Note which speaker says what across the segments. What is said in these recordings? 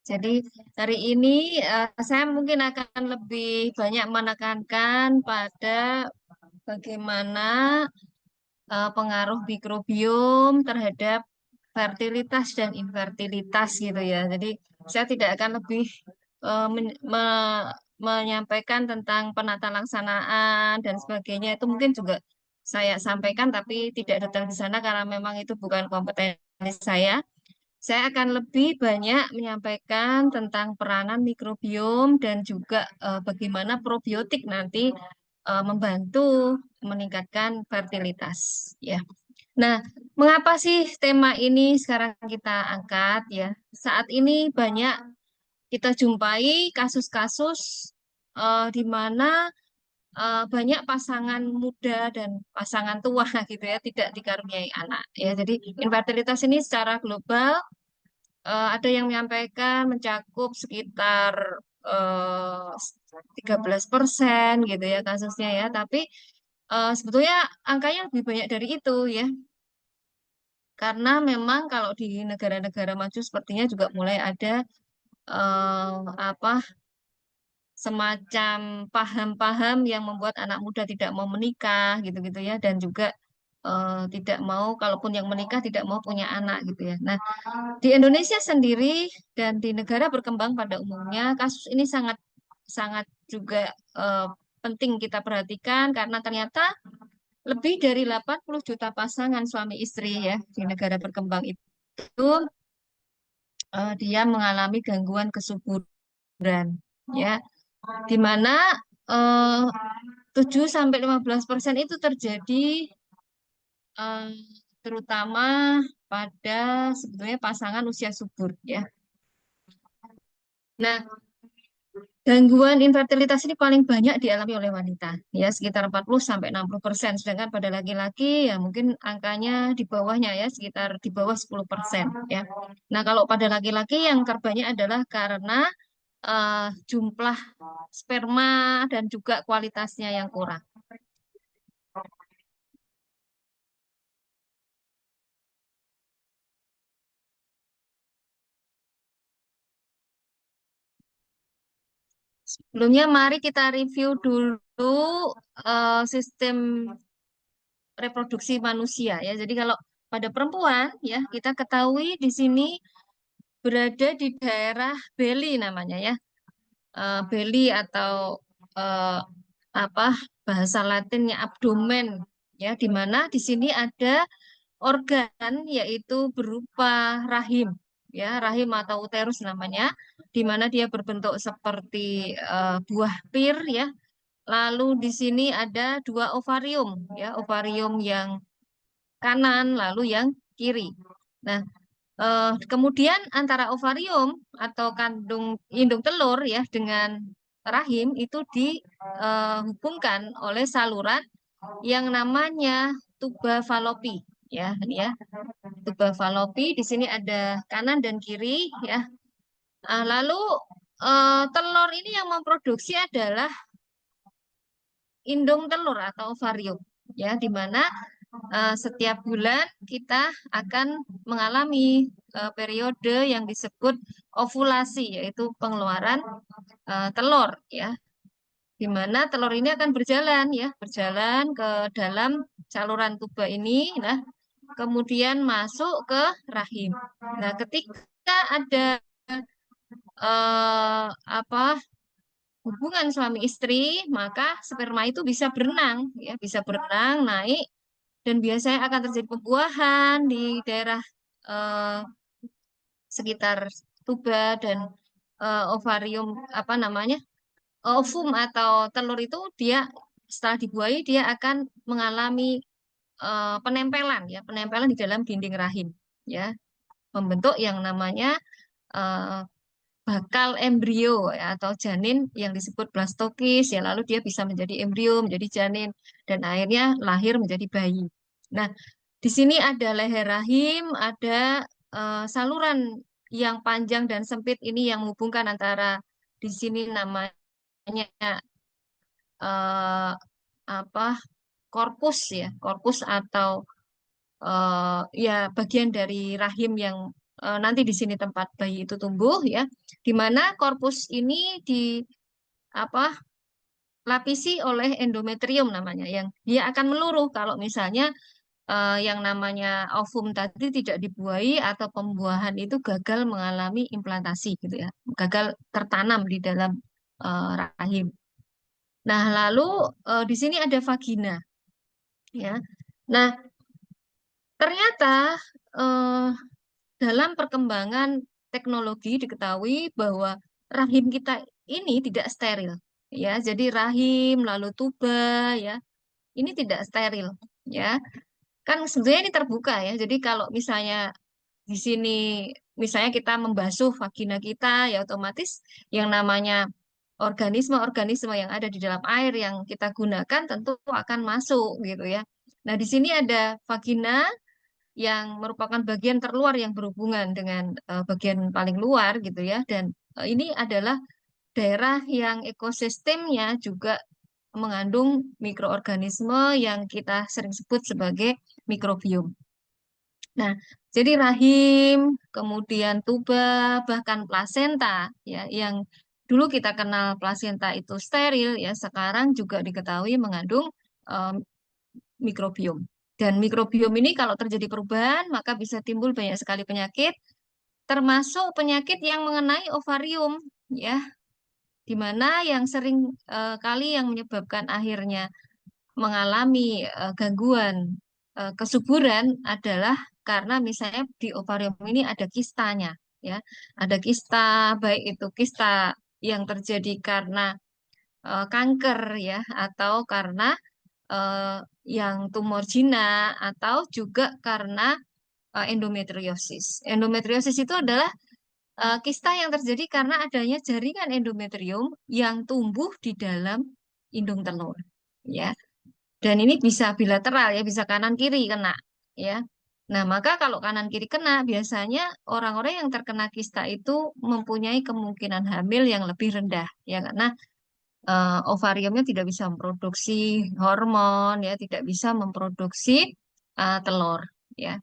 Speaker 1: Jadi hari ini saya mungkin akan lebih banyak menekankan pada bagaimana pengaruh mikrobiom terhadap fertilitas dan infertilitas gitu ya. Jadi saya tidak akan lebih menyampaikan tentang penata laksanaan dan sebagainya. Itu mungkin juga saya sampaikan tapi tidak detail di sana karena memang itu bukan kompetensi saya. Saya akan lebih banyak menyampaikan tentang peranan mikrobiom dan juga bagaimana probiotik nanti membantu meningkatkan fertilitas. Ya. Nah, mengapa sih tema ini sekarang kita angkat ya? Saat ini banyak kita jumpai kasus-kasus di mana banyak pasangan muda dan pasangan tua gitu ya tidak dikaruniai anak ya. Jadi infertilitas ini secara global ada yang menyampaikan mencakup sekitar 13% gitu ya kasusnya ya. Tapi sebetulnya angkanya lebih banyak dari itu ya. Karena memang kalau di negara-negara maju sepertinya juga mulai ada apa semacam paham-paham yang membuat anak muda tidak mau menikah gitu-gitu ya dan juga tidak mau kalaupun yang menikah tidak mau punya anak gitu ya. Nah, di Indonesia sendiri dan di negara berkembang pada umumnya kasus ini sangat sangat juga penting kita perhatikan karena ternyata lebih dari 80 juta pasangan suami istri ya di negara berkembang itu dia mengalami gangguan kesuburan ya di mana eh, 7 sampai 15% itu terjadi eh, terutama pada sebetulnya pasangan usia subur ya. Nah, gangguan infertilitas ini paling banyak dialami oleh wanita, ya sekitar 40 sampai 60%. Sedangkan pada laki-laki ya mungkin angkanya di bawahnya ya sekitar di bawah 10% ya. Nah, kalau pada laki-laki yang terbanyak adalah karena jumlah sperma dan juga kualitasnya yang kurang. Sebelumnya mari kita review dulu sistem reproduksi manusia ya. Jadi kalau pada perempuan ya kita ketahui di sini berada di daerah belly namanya ya. Belly atau eh, apa bahasa Latinnya abdomen ya di mana di sini ada organ yaitu berupa rahim ya rahim atau uterus namanya di mana dia berbentuk seperti buah pir ya. Lalu di sini ada dua ovarium ya ovarium yang kanan lalu yang kiri. Nah, kemudian antara ovarium atau kandung indung telur ya dengan rahim itu dihubungkan oleh saluran yang namanya tuba falopi ya ini ya tuba falopi di sini ada kanan dan kiri ya. Lalu telur ini yang memproduksi adalah indung telur atau ovarium ya di mana setiap bulan kita akan mengalami periode yang disebut ovulasi yaitu pengeluaran telur ya di mana telur ini akan berjalan ya berjalan ke dalam saluran tuba ini nah kemudian masuk ke rahim. Nah, ketika ada apa hubungan suami istri, maka sperma itu bisa berenang, ya, bisa berenang, naik, dan biasanya akan terjadi pembuahan di daerah eh, sekitar tuba dan ovarium, apa namanya, ovum atau telur itu dia setelah dibuahi dia akan mengalami penempelan, ya, penempelan di dalam dinding rahim, ya, membentuk yang namanya eh, bakal embrio ya, atau janin yang disebut blastokis ya lalu dia bisa menjadi embrio menjadi janin dan akhirnya lahir menjadi bayi. Nah, di sini ada leher rahim, ada saluran yang panjang dan sempit ini yang menghubungkan antara di sini namanya eh, apa korpus ya, korpus atau ya bagian dari rahim yang nanti di sini tempat bayi itu tumbuh ya, di mana korpus ini di apa lapisi oleh endometrium namanya, yang dia akan meluruh kalau misalnya yang namanya ovum tadi tidak dibuahi atau pembuahan itu gagal mengalami implantasi gitu ya, gagal tertanam di dalam rahim. Nah, lalu di sini ada vagina ya. Nah, ternyata eh, dalam perkembangan teknologi diketahui bahwa rahim kita ini tidak steril ya. Jadi rahim lalu tuba ya, ini tidak steril ya. Kan sebenarnya ini terbuka ya. Jadi kalau misalnya di sini misalnya kita membasuh vagina kita ya otomatis yang namanya organisme-organisme yang ada di dalam air yang kita gunakan tentu akan masuk gitu ya. Nah, di sini ada vagina yang merupakan bagian terluar yang berhubungan dengan bagian paling luar gitu ya. Dan ini adalah daerah yang ekosistemnya juga mengandung mikroorganisme yang kita sering sebut sebagai mikrobiom. Nah, jadi rahim, kemudian tuba, bahkan plasenta ya yang dulu kita kenal plasenta itu steril ya, sekarang juga diketahui mengandung em, mikrobiom. Dan mikrobiom ini kalau terjadi perubahan, maka bisa timbul banyak sekali penyakit, termasuk penyakit yang mengenai ovarium ya, di mana yang sering kali yang menyebabkan akhirnya mengalami gangguan kesuburan adalah karena misalnya di ovarium ini ada kistanya ya. Ada kista, baik itu kista yang terjadi karena kanker ya atau karena eh, yang tumor jina atau juga karena endometriosis. Endometriosis itu adalah kista yang terjadi karena adanya jaringan endometrium yang tumbuh di dalam indung telur ya. Dan ini bisa bilateral ya, bisa kanan kiri kena ya. Nah, maka kalau kanan kiri kena, biasanya orang-orang yang terkena kista itu mempunyai kemungkinan hamil yang lebih rendah ya, karena ovariumnya tidak bisa memproduksi hormon ya, tidak bisa memproduksi telur ya.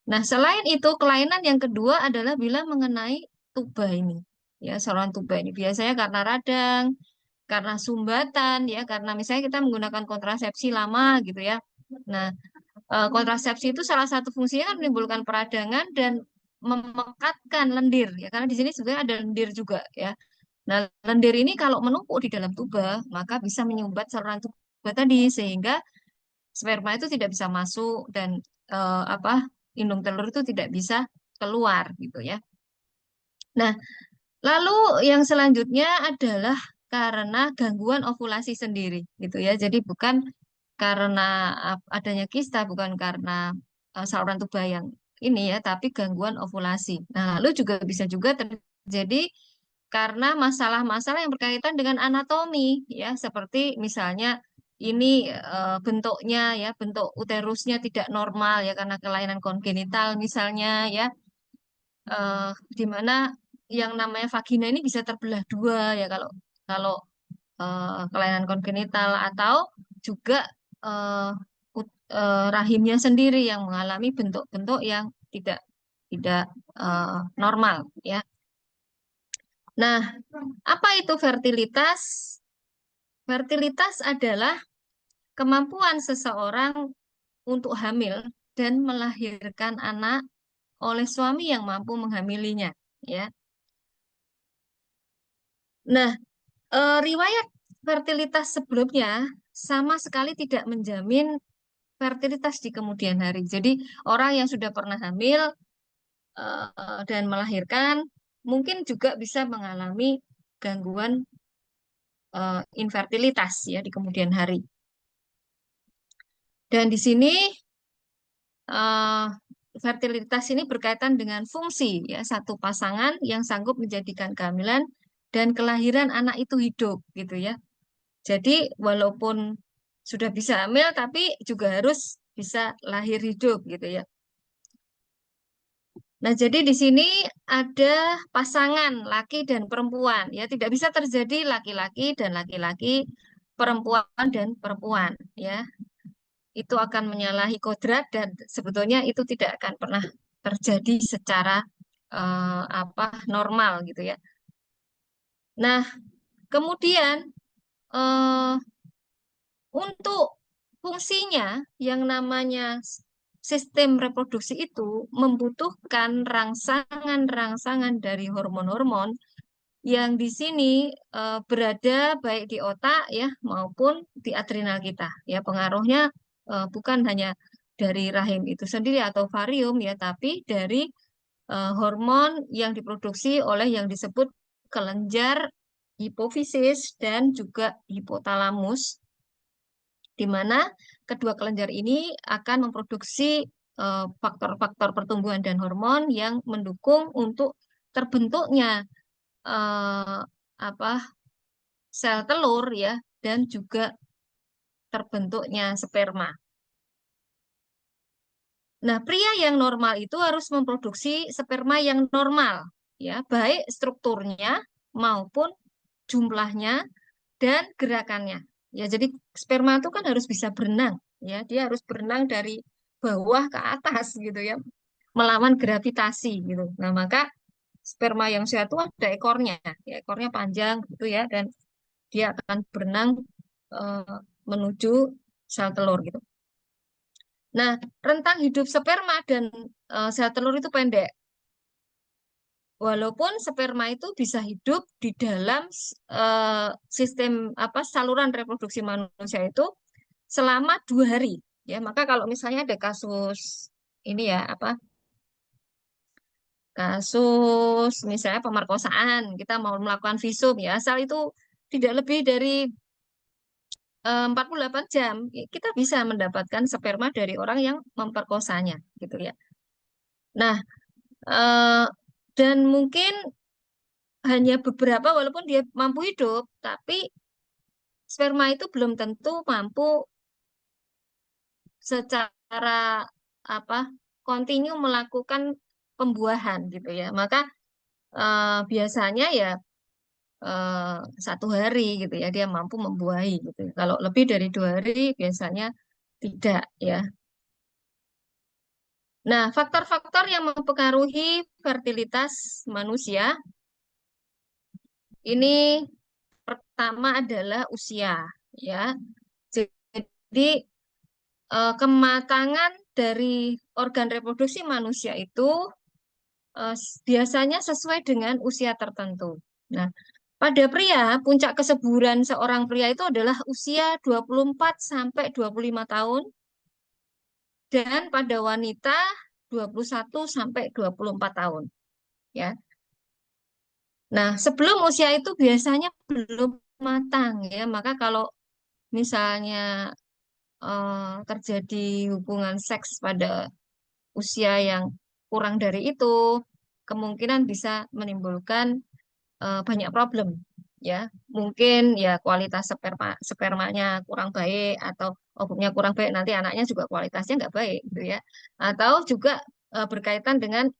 Speaker 1: Nah, selain itu, kelainan yang kedua adalah bila mengenai tuba ini ya, saluran tuba ini biasanya karena radang, karena sumbatan ya, karena misalnya kita menggunakan kontrasepsi lama gitu ya. Nah, kontrasepsi itu salah satu fungsinya kan menimbulkan peradangan dan memekatkan lendir ya, karena di sini sebenarnya ada lendir juga ya. Nah, lendir ini kalau menumpuk di dalam tuba, maka bisa menyumbat saluran tuba tadi sehingga sperma itu tidak bisa masuk dan apa indung telur itu tidak bisa keluar gitu ya. Nah, lalu yang selanjutnya adalah karena gangguan ovulasi sendiri gitu ya. Jadi bukan karena adanya kista, bukan karena saluran tuba yang ini ya, tapi gangguan ovulasi. Nah, lalu juga bisa juga terjadi karena masalah-masalah yang berkaitan dengan anatomi ya, seperti misalnya ini bentuknya ya, bentuk uterusnya tidak normal ya karena kelainan kongenital misalnya ya, eh, di mana yang namanya vagina ini bisa terbelah dua ya kalau kalau kelainan kongenital atau juga eh, rahimnya sendiri yang mengalami bentuk-bentuk yang tidak tidak normal ya. Nah, apa itu fertilitas? Fertilitas adalah kemampuan seseorang untuk hamil dan melahirkan anak oleh suami yang mampu menghamilinya ya. Nah, riwayat fertilitas sebelumnya sama sekali tidak menjamin fertilitas di kemudian hari. Jadi, orang yang sudah pernah hamil dan melahirkan mungkin juga bisa mengalami gangguan infertilitas ya di kemudian hari. Dan di sini eh, fertilitas ini berkaitan dengan fungsi ya satu pasangan yang sanggup menjadikan kehamilan dan kelahiran anak itu hidup gitu ya. Jadi walaupun sudah bisa hamil tapi juga harus bisa lahir hidup gitu ya. Nah, jadi di sini ada pasangan laki dan perempuan ya, tidak bisa terjadi laki-laki dan laki-laki, perempuan dan perempuan ya. Itu akan menyalahi kodrat dan sebetulnya itu tidak akan pernah terjadi secara apa normal gitu ya. Nah, kemudian eh, untuk fungsinya yang namanya sistem reproduksi itu membutuhkan rangsangan-rangsangan dari hormon-hormon yang di sini berada baik di otak ya maupun di adrenal kita. Ya, pengaruhnya bukan hanya dari rahim itu sendiri atau varium ya, tapi dari hormon yang diproduksi oleh yang disebut kelenjar hipofisis dan juga hipotalamus, di mana kedua kelenjar ini akan memproduksi faktor-faktor pertumbuhan dan hormon yang mendukung untuk terbentuknya eh, apa sel telur ya dan juga terbentuknya sperma. Nah, pria yang normal itu harus memproduksi sperma yang normal ya, baik strukturnya maupun jumlahnya dan gerakannya. Ya, jadi sperma itu kan harus bisa berenang ya, dia harus berenang dari bawah ke atas gitu ya, melawan gravitasi gitu. Nah, maka sperma yang sehat itu ada ekornya, ya, ekornya panjang gitu ya, dan dia akan berenang eh, menuju sel telur gitu. Nah, rentang hidup sperma dan sel telur itu pendek. Walaupun sperma itu bisa hidup di dalam sistem apa saluran reproduksi manusia itu selama 2 hari. Ya, maka kalau misalnya ada kasus ini ya apa kasus misalnya pemerkosaan, kita mau melakukan visum ya, asal itu tidak lebih dari 48 jam, kita bisa mendapatkan sperma dari orang yang memperkosanya, gitu ya. Nah, eh, dan mungkin hanya beberapa, walaupun dia mampu hidup, tapi sperma itu belum tentu mampu secara apa kontinu melakukan pembuahan, gitu ya. Maka biasanya ya eh, 1 hari gitu ya dia mampu membuahi gitu. Kalau lebih dari 2 hari biasanya tidak ya. Nah, faktor-faktor yang mempengaruhi fertilitas manusia ini pertama adalah usia, ya. Jadi kematangan dari organ reproduksi manusia itu biasanya sesuai dengan usia tertentu. Nah, pada pria, puncak kesuburan seorang pria itu adalah usia 24 sampai 25 tahun dan pada wanita 21 sampai 24 tahun, ya. Nah, sebelum usia itu biasanya belum matang ya. Maka kalau misalnya terjadi hubungan seks pada usia yang kurang dari itu, kemungkinan bisa menimbulkan banyak problem ya. Mungkin ya kualitas spermanya kurang baik atau ovumnya kurang baik, nanti anaknya juga kualitasnya nggak baik gitu ya. Atau juga berkaitan dengan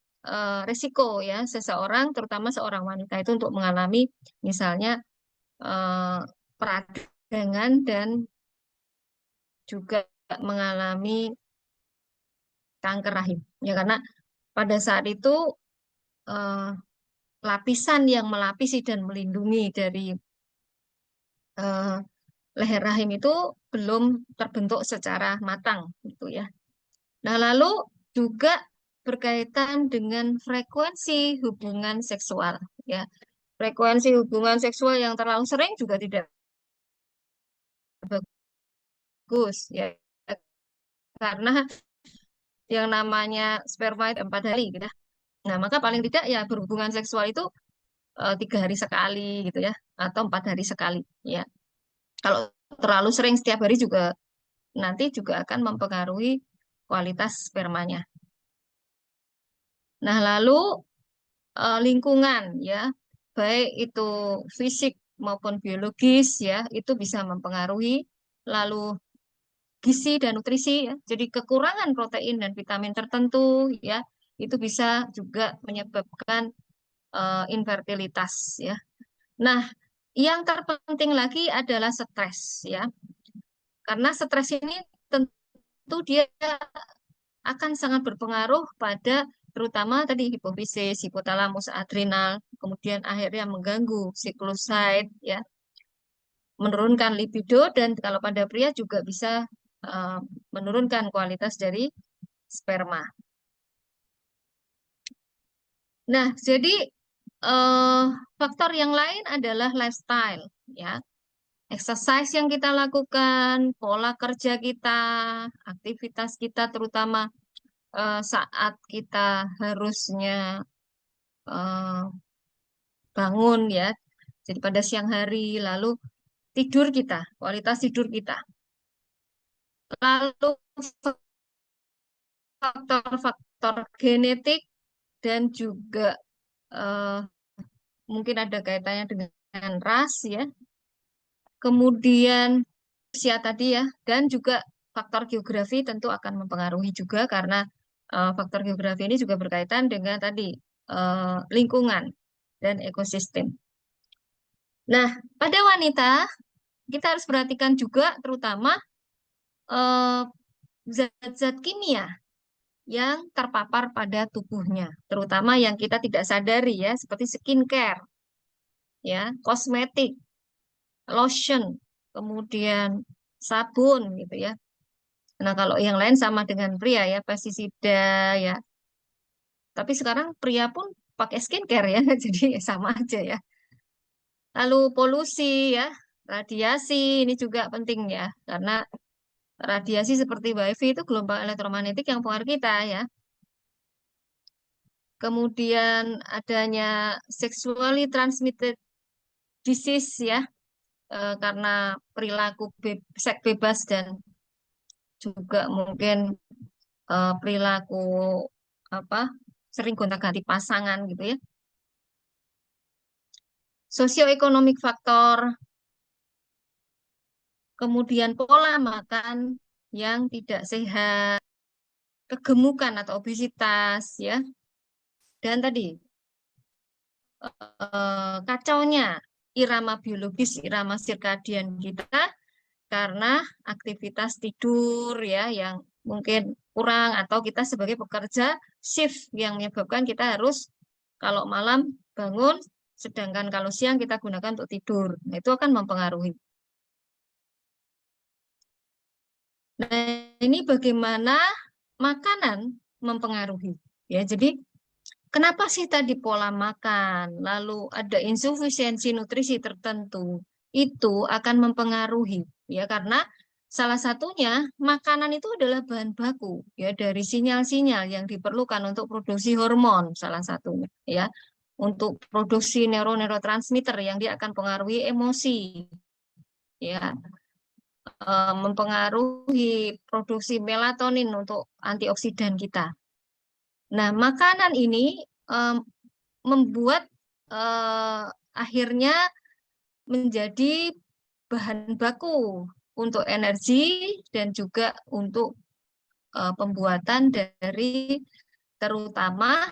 Speaker 1: resiko ya seseorang, terutama seorang wanita itu untuk mengalami misalnya eh, peradangan dan juga mengalami kanker rahim ya, karena pada saat itu eh, lapisan yang melapisi dan melindungi dari eh, leher rahim itu belum terbentuk secara matang gitu ya. Nah, lalu juga berkaitan dengan frekuensi hubungan seksual ya. Frekuensi hubungan seksual yang terlalu sering juga tidak bagus ya, karena yang namanya sperma itu 4 hari gitu ya. Nah, maka paling tidak ya berhubungan seksual itu 3 hari sekali gitu ya, atau 4 hari sekali ya. Kalau terlalu sering setiap hari juga nanti juga akan mempengaruhi kualitas spermanya. Nah, lalu lingkungan ya, baik itu fisik maupun biologis ya, itu bisa mempengaruhi. Lalu gizi dan nutrisi ya. Jadi kekurangan protein dan vitamin tertentu ya, itu bisa juga menyebabkan infertilitas ya. Nah, yang terpenting lagi adalah stres ya. Karena stres ini tentu dia akan sangat berpengaruh pada terutama tadi hipofisis, hipotalamus, adrenal, kemudian akhirnya mengganggu siklus haid, ya, menurunkan libido, dan kalau pada pria juga bisa eh, menurunkan kualitas dari sperma. Nah, jadi eh, faktor yang lain adalah lifestyle, ya. Exercise yang kita lakukan, pola kerja kita, aktivitas kita, terutama saat kita harusnya eh, bangun, ya. Jadi pada siang hari, lalu tidur kita, kualitas tidur kita. Lalu faktor-faktor genetik dan juga eh, mungkin ada kaitannya dengan ras, ya. Kemudian usia tadi, ya, dan juga faktor geografi tentu akan mempengaruhi juga karena faktor geografi ini juga berkaitan dengan tadi lingkungan dan ekosistem. Nah, pada wanita kita harus perhatikan juga terutama eh, zat-zat kimia yang terpapar pada tubuhnya, terutama yang kita tidak sadari, ya, seperti skincare, ya, kosmetik, lotion, kemudian sabun, gitu ya. Nah, kalau yang lain sama dengan pria, ya, pestisida, ya. Tapi sekarang pria pun pakai skincare, ya, jadi ya sama aja, ya. Lalu polusi, ya, radiasi ini juga penting, ya, karena radiasi seperti WiFi itu gelombang elektromagnetik yang mempengaruhi kita, ya. Kemudian adanya sexually transmitted disease, ya, karena perilaku seks bebas dan juga mungkin perilaku apa sering gonta-ganti pasangan, gitu ya. Sosioekonomik faktor, kemudian pola makan yang tidak sehat, kegemukan atau obesitas, ya, dan tadi kacaunya irama biologis, irama sirkadian kita karena aktivitas tidur, ya, yang mungkin kurang, atau kita sebagai pekerja shift yang menyebabkan kita harus kalau malam bangun, sedangkan kalau siang kita gunakan untuk tidur. Nah, itu akan mempengaruhi. Nah, ini bagaimana makanan mempengaruhi. Ya, jadi kenapa sih tadi pola makan, lalu ada insufisiensi nutrisi tertentu, itu akan mempengaruhi, ya, karena salah satunya makanan itu adalah bahan baku, ya, dari sinyal-sinyal yang diperlukan untuk produksi hormon, salah satunya, ya, untuk produksi neuroneurotransmitter yang dia akan pengaruhi emosi, ya, mempengaruhi produksi melatonin untuk antioksidan kita. Nah, makanan ini em, membuat eh, akhirnya menjadi bahan baku untuk energi dan juga untuk pembuatan dari terutama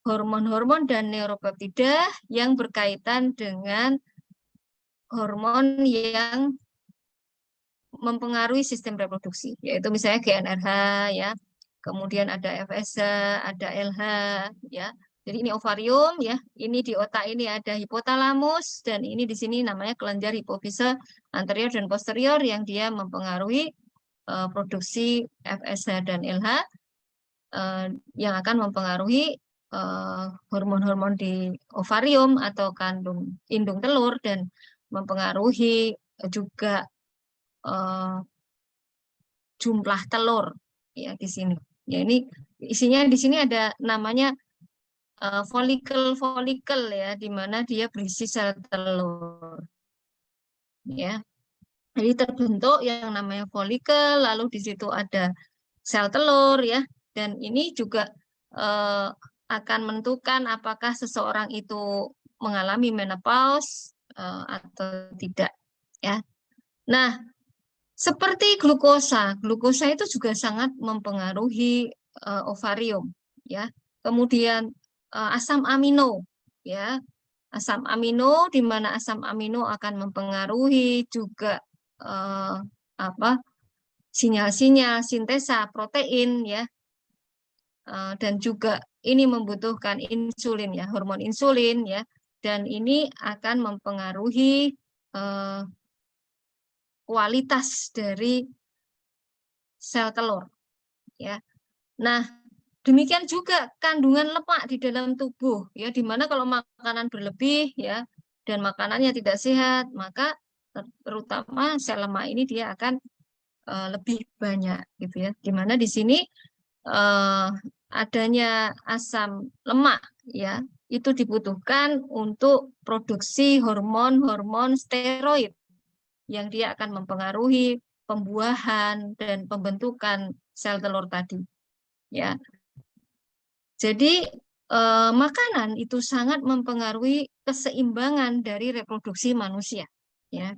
Speaker 1: hormon-hormon dan neuropeptida yang berkaitan dengan hormon yang mempengaruhi sistem reproduksi, yaitu misalnya GnRH, ya, kemudian ada FSH, ada LH, ya. Jadi ini ovarium, ya, ini di otak ini ada hipotalamus, dan ini di sini namanya kelenjar hipofise anterior dan posterior yang dia mempengaruhi produksi FSH dan LH, eh, yang akan mempengaruhi hormon-hormon di ovarium atau kandung indung telur, dan mempengaruhi juga eh, jumlah telur, ya, di sini. Ya, ini isinya di sini ada namanya folikel-folikel, ya, di mana dia berisi sel telur, ya. Jadi terbentuk yang namanya folikel, lalu di situ ada sel telur, ya, dan ini juga eh, akan menentukan apakah seseorang itu mengalami menopause atau tidak, ya. Nah, seperti glukosa, glukosa itu juga sangat mempengaruhi ovarium, ya. Kemudian asam amino, ya. Asam amino, di mana asam amino akan mempengaruhi juga eh, apa sinyal-sinyal sintesa protein, ya. dan juga ini membutuhkan insulin ya, hormon insulin ya, dan ini akan mempengaruhi kualitas dari sel telur ya. Nah, demikian juga kandungan lemak di dalam tubuh ya, di mana kalau makanan berlebih ya dan makanannya tidak sehat, maka terutama sel lemak ini dia akan lebih banyak gitu ya. Di mana di sini adanya asam lemak ya, itu dibutuhkan untuk produksi hormon-hormon steroid yang dia akan mempengaruhi pembuahan dan pembentukan sel telur tadi ya. Jadi makanan itu sangat mempengaruhi keseimbangan dari reproduksi manusia ya.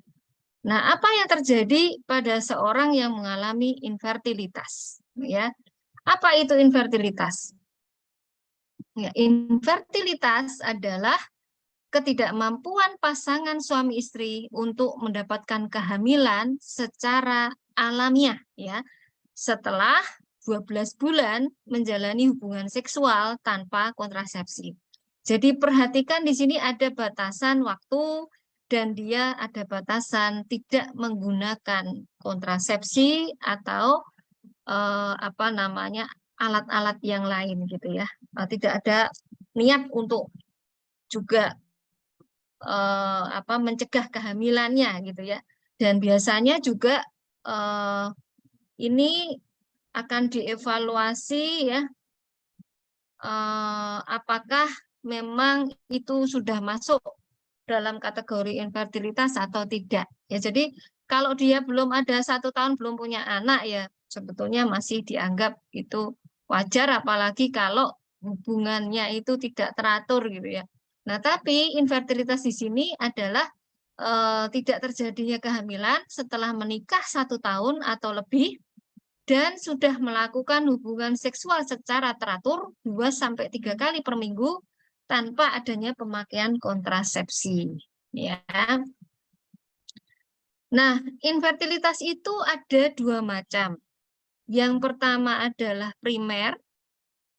Speaker 1: Nah, apa yang terjadi pada seorang yang mengalami infertilitas ya? Apa itu infertilitas? Ya, infertilitas adalah ketidakmampuan pasangan suami istri untuk mendapatkan kehamilan secara alamiah ya setelah 12 bulan menjalani hubungan seksual tanpa kontrasepsi. Jadi perhatikan di sini ada batasan waktu dan dia ada batasan tidak menggunakan kontrasepsi atau apa namanya alat-alat yang lain gitu ya. Tidak ada niat untuk juga apa mencegah kehamilannya gitu ya. Dan biasanya juga ini akan dievaluasi ya apakah memang itu sudah masuk dalam kategori infertilitas atau tidak. Ya, jadi kalau dia belum ada 1 tahun belum punya anak ya sebetulnya masih dianggap itu wajar, apalagi kalau hubungannya itu tidak teratur gitu ya. Nah, tapi infertilitas di sini adalah tidak terjadinya kehamilan setelah menikah 1 tahun atau lebih dan sudah melakukan hubungan seksual secara teratur 2 sampai 3 kali per minggu tanpa adanya pemakaian kontrasepsi. Ya. Nah, infertilitas itu ada 2 macam. Yang pertama adalah primer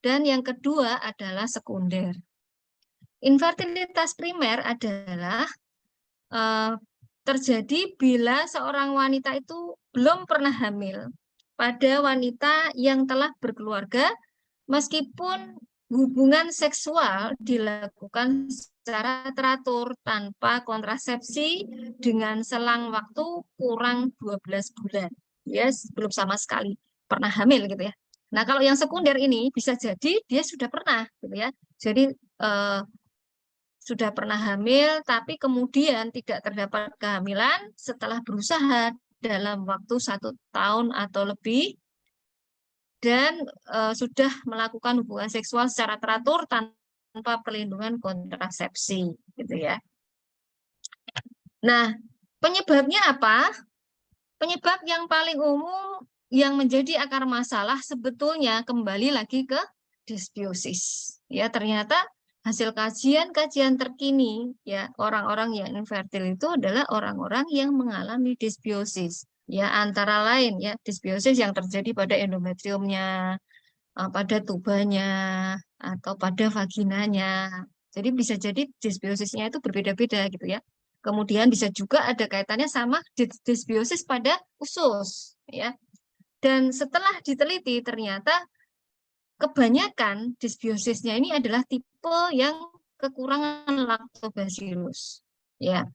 Speaker 1: dan yang kedua adalah sekunder. Infertilitas primer adalah terjadi bila seorang wanita itu belum pernah hamil pada wanita yang telah berkeluarga meskipun hubungan seksual dilakukan secara teratur tanpa kontrasepsi dengan selang waktu kurang 12 bulan. Yes, belum sama sekali pernah hamil gitu ya. Nah, kalau yang sekunder ini bisa jadi dia sudah pernah gitu ya. Jadi sudah pernah hamil tapi kemudian tidak terdapat kehamilan setelah berusaha dalam waktu 1 tahun atau lebih dan sudah melakukan hubungan seksual secara teratur tanpa perlindungan kontrasepsi, gitu ya. Nah, penyebabnya apa? Penyebab yang paling umum yang menjadi akar masalah sebetulnya kembali lagi ke dysbiosis. Ya, ternyata hasil kajian-kajian terkini ya orang-orang yang infertil itu adalah orang-orang yang mengalami dysbiosis. Ya, antara lain ya dysbiosis yang terjadi pada endometriumnya, pada tubanya atau pada vaginanya. Jadi bisa jadi dysbiosisnya itu berbeda-beda gitu ya. Kemudian bisa juga ada kaitannya sama dysbiosis pada usus ya. Dan setelah diteliti ternyata kebanyakan dysbiosisnya ini adalah tipe yang kekurangan lactobacillus ya.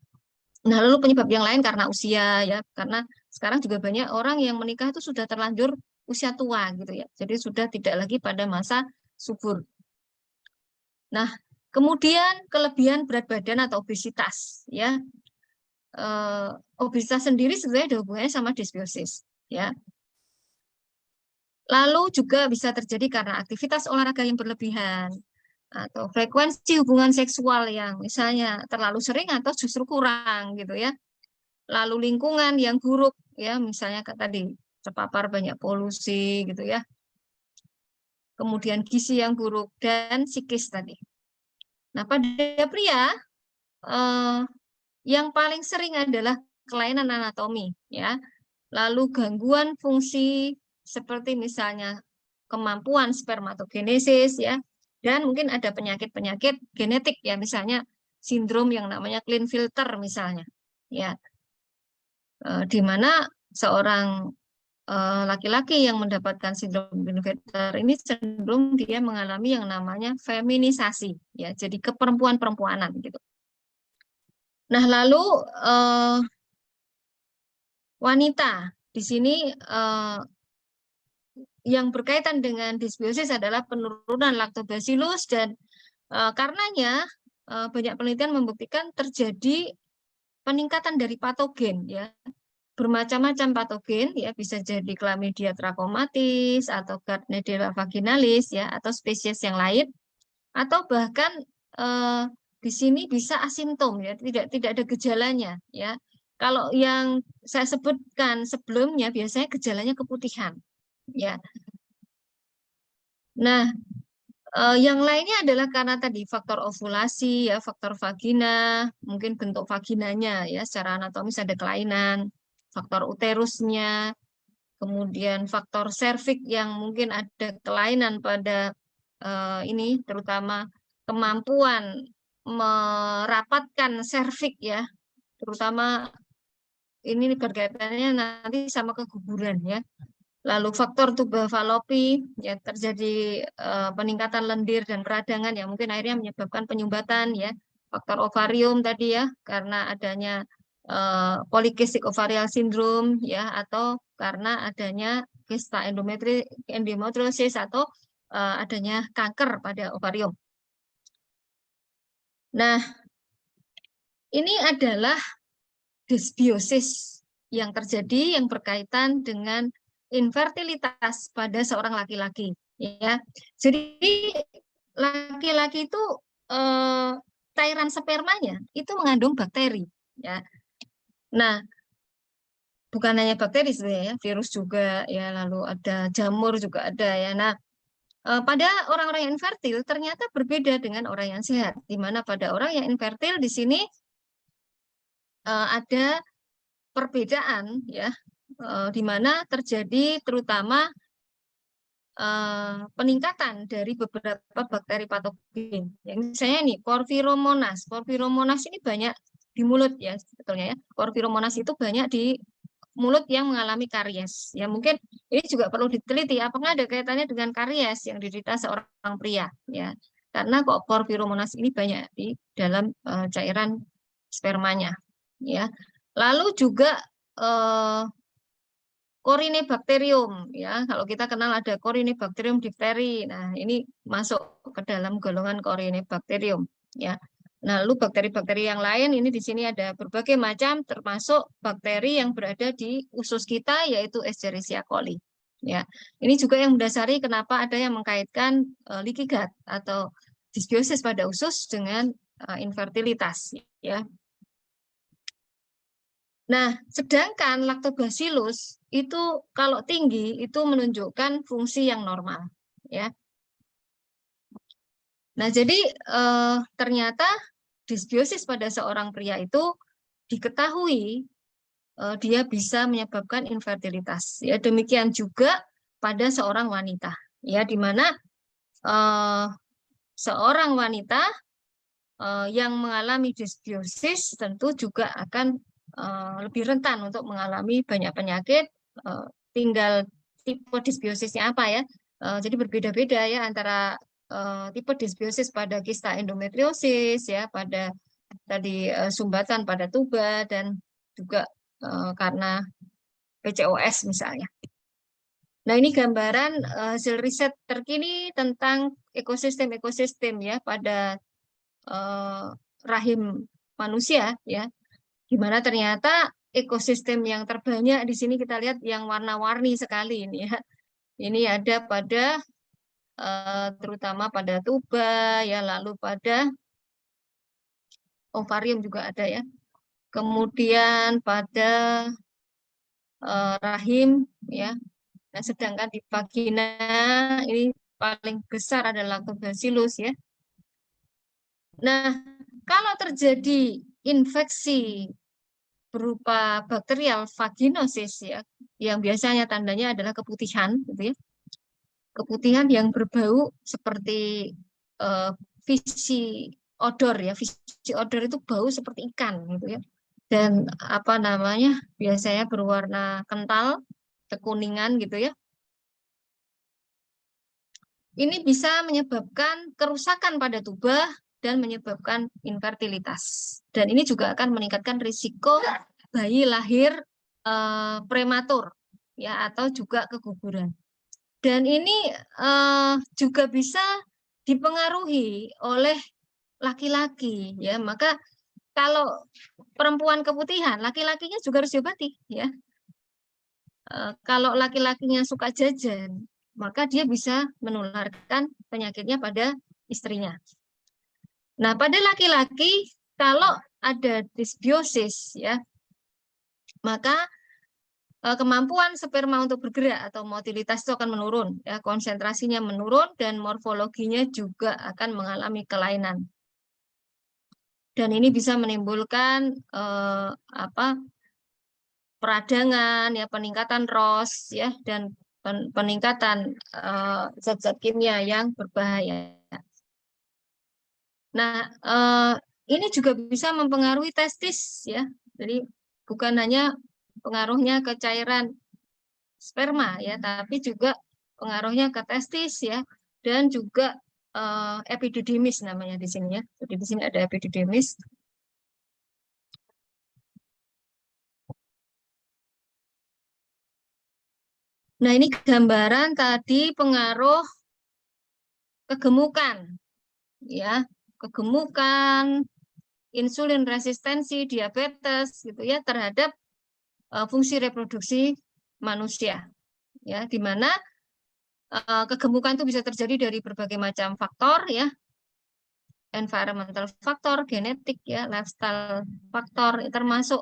Speaker 1: Nah, lalu penyebab yang lain karena usia ya, karena sekarang juga banyak orang yang menikah itu sudah terlanjur usia tua gitu ya. Jadi sudah tidak lagi pada masa subur. Nah, kemudian kelebihan berat badan atau obesitas ya. Obesitas sendiri sebenarnya ada hubungannya sama dysbiosis ya. Lalu juga bisa terjadi karena aktivitas olahraga yang berlebihan atau frekuensi hubungan seksual yang misalnya terlalu sering atau justru kurang gitu ya. Lalu lingkungan yang buruk ya, misalnya tadi terpapar banyak polusi gitu ya. Kemudian gizi yang buruk dan psikis tadi. Nah, pada pria yang paling sering adalah kelainan anatomi ya. Lalu gangguan fungsi seperti misalnya kemampuan spermatogenesis ya, dan mungkin ada penyakit-penyakit genetik ya, misalnya sindrom yang namanya Klinefelter misalnya ya, di mana seorang laki-laki yang mendapatkan sindrom Klinefelter ini cenderung dia mengalami yang namanya feminisasi ya, jadi keperempuan-perempuanan gitu. Nah, lalu wanita di sini yang berkaitan dengan dysbiosis adalah penurunan lactobacillus dan karenanya banyak penelitian membuktikan terjadi peningkatan dari patogen ya, bermacam-macam patogen ya, bisa jadi Chlamydia trachomatis atau Gardnerella vaginalis ya, atau spesies yang lain, atau bahkan eh, di sini bisa asimptom ya, tidak ada gejalanya ya. Kalau yang saya sebutkan sebelumnya biasanya gejalanya keputihan ya. Nah, yang lainnya adalah karena tadi faktor ovulasi ya, faktor vagina, mungkin bentuk vaginanya ya secara anatomis ada kelainan, faktor uterusnya, kemudian faktor serviks yang mungkin ada kelainan pada ini, terutama kemampuan merapatkan serviks ya, terutama ini berkaitannya nanti sama keguguran ya. Lalu faktor tuba falopi, ya terjadi peningkatan lendir dan peradangan yang mungkin akhirnya menyebabkan penyumbatan ya. Faktor ovarium tadi ya, karena adanya polycystic ovarial syndrome ya, atau karena adanya kista endometriosis atau adanya kanker pada ovarium. Nah, ini adalah dysbiosis yang terjadi yang berkaitan dengan infertilitas pada seorang laki-laki ya. Jadi laki-laki itu cairan spermanya itu mengandung bakteri ya. Nah, bukan hanya bakteri sebenarnya, virus juga ya, lalu ada jamur juga ada ya. Nah, pada orang-orang yang infertil ternyata berbeda dengan orang yang sehat, di mana pada orang yang infertil di sini ada perbedaan ya, di mana terjadi terutama peningkatan dari beberapa bakteri patogen. Yang misalnya nih Porphyromonas. Porphyromonas ini banyak di mulut ya sebetulnya ya. Porphyromonas itu banyak di mulut yang mengalami karies. Ya mungkin ini juga perlu diteliti apakah ada kaitannya dengan karies yang diderita seorang pria ya. Karena kok Porphyromonas ini banyak di dalam cairan spermanya ya. Lalu juga Corynebacterium ya, kalau kita kenal ada Corynebacterium diphtheri. Nah, ini masuk ke dalam golongan Corynebacterium ya. Nah, lalu bakteri-bakteri yang lain ini di sini ada berbagai macam, termasuk bakteri yang berada di usus kita yaitu Escherichia coli. Ya, ini juga yang mendasari kenapa ada yang mengkaitkan leaky gut atau dysbiosis pada usus dengan infertilitas ya. Nah, sedangkan lactobacillus itu kalau tinggi itu menunjukkan fungsi yang normal, ya. Nah, jadi ternyata dysbiosis pada seorang pria itu diketahui dia bisa menyebabkan infertilitas. Ya, demikian juga pada seorang wanita, ya, di mana seorang wanita yang mengalami dysbiosis tentu juga akan lebih rentan untuk mengalami banyak penyakit. Tinggal tipe dysbiosisnya apa ya. Jadi berbeda-beda ya antara tipe dysbiosis pada kista endometriosis ya, pada tadi sumbatan pada tuba, dan juga karena PCOS misalnya. Nah, ini gambaran hasil riset terkini tentang ekosistem-ekosistem ya pada rahim manusia ya, di mana ternyata ekosistem yang terbanyak di sini kita lihat yang warna-warni sekali ini ya. Ini ada pada terutama pada tuba ya, lalu pada ovarium juga ada ya. Kemudian pada rahim ya. Nah, sedangkan di vagina ini paling besar adalah lactobacillus ya. Nah, kalau terjadi infeksi berupa bakterial vaginosis ya, yang biasanya tandanya adalah keputihan, gitu ya. keputihan yang berbau seperti uh, visi odor ya. Visi odor itu bau seperti ikan gitu ya. Dan apa namanya? Biasanya berwarna kental, kekuningan gitu ya. Ini bisa menyebabkan kerusakan pada tuba dan menyebabkan infertilitas. Dan ini juga akan meningkatkan risiko bayi lahir prematur ya atau juga keguguran. Dan ini juga bisa dipengaruhi oleh laki-laki ya. Maka kalau perempuan keputihan, laki-lakinya juga harus diobati ya. Kalau laki-lakinya suka jajan, maka dia bisa menularkan penyakitnya pada istrinya. Nah, pada laki-laki kalau ada disbiosis ya, maka kemampuan sperma untuk bergerak atau motilitas itu akan menurun ya, konsentrasinya menurun dan morfologinya juga akan mengalami kelainan. Dan ini bisa menimbulkan apa peradangan, ya peningkatan ROS, ya dan peningkatan zat-zat kimia yang berbahaya. Nah, ini juga bisa mempengaruhi testis, ya. Jadi bukan hanya pengaruhnya ke cairan sperma, ya, tapi juga pengaruhnya ke testis, ya, dan juga epididymis namanya di sini, ya. Jadi di sini ada epididymis. Nah, ini gambaran tadi pengaruh kegemukan, ya, kegemukan, insulin resistensi, diabetes, gitu ya, terhadap fungsi reproduksi manusia, ya, di mana kegemukan itu bisa terjadi dari berbagai macam faktor, ya, environmental faktor, genetik, ya, lifestyle faktor, termasuk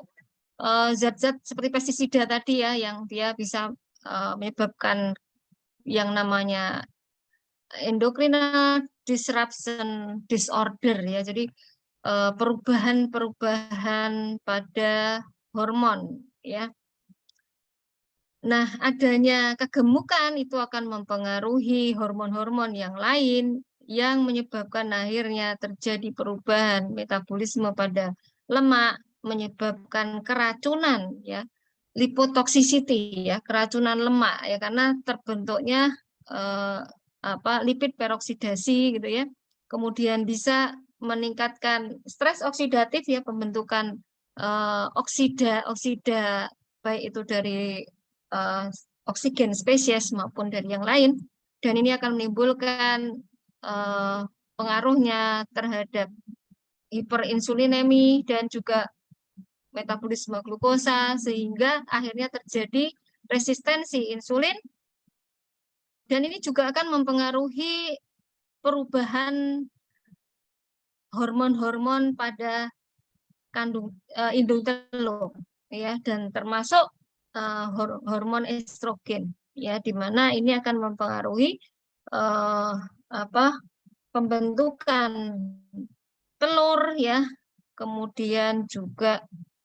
Speaker 1: zat-zat seperti pestisida tadi ya, yang dia bisa menyebabkan yang namanya endocrine disruption disorder ya. Jadi perubahan-perubahan pada hormon ya. Nah, adanya kegemukan itu akan mempengaruhi hormon-hormon yang lain yang menyebabkan akhirnya terjadi perubahan metabolisme pada lemak, menyebabkan keracunan ya, lipotoxicity ya, keracunan lemak ya karena terbentuknya eh, lipid peroksidasi gitu ya. Kemudian bisa meningkatkan stres oksidatif ya, pembentukan oksida oksida baik itu dari eh, oksigen spesies maupun dari yang lain, dan ini akan menimbulkan eh, pengaruhnya terhadap hiperinsulinemi dan juga metabolisme glukosa sehingga akhirnya terjadi resistensi insulin, dan ini juga akan mempengaruhi perubahan hormon-hormon pada indung telur ya, dan termasuk hormon estrogen ya, di mana ini akan mempengaruhi uh, apa pembentukan telur ya, kemudian juga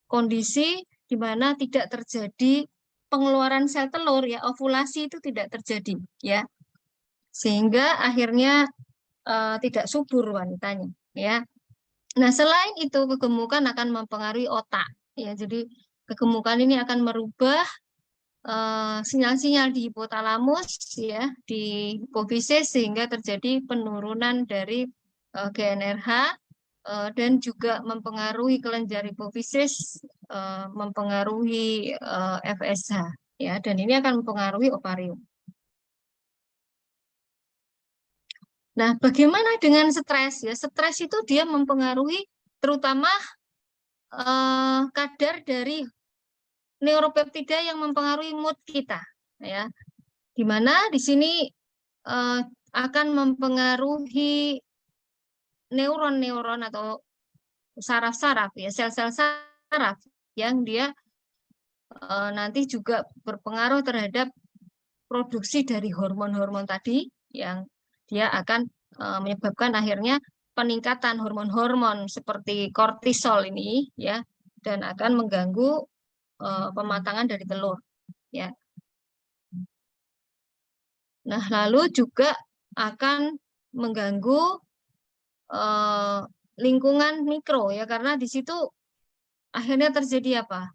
Speaker 1: kondisi di mana tidak terjadi pengeluaran sel telur ya, ovulasi itu tidak terjadi ya, sehingga akhirnya tidak subur wanitanya ya. Nah, selain itu kegemukan akan mempengaruhi otak ya. Jadi kegemukan ini akan merubah sinyal-sinyal di hipotalamus ya, di hipofisis sehingga terjadi penurunan dari GNRH dan juga mempengaruhi kelenjar hipofisis, mempengaruhi FSH ya, dan ini akan mempengaruhi ovarium. Nah, bagaimana dengan stres ya? Stres itu dia mempengaruhi terutama kadar dari neuropeptida yang mempengaruhi mood kita ya. Di mana di sini eh, akan mempengaruhi neuron-neuron atau saraf-saraf ya, sel-sel saraf yang dia nanti juga berpengaruh terhadap produksi dari hormon-hormon tadi yang dia akan menyebabkan akhirnya peningkatan hormon-hormon seperti kortisol ini ya, dan akan mengganggu pematangan dari telur ya. Nah, lalu juga akan mengganggu lingkungan mikro ya, karena di situ akhirnya terjadi apa?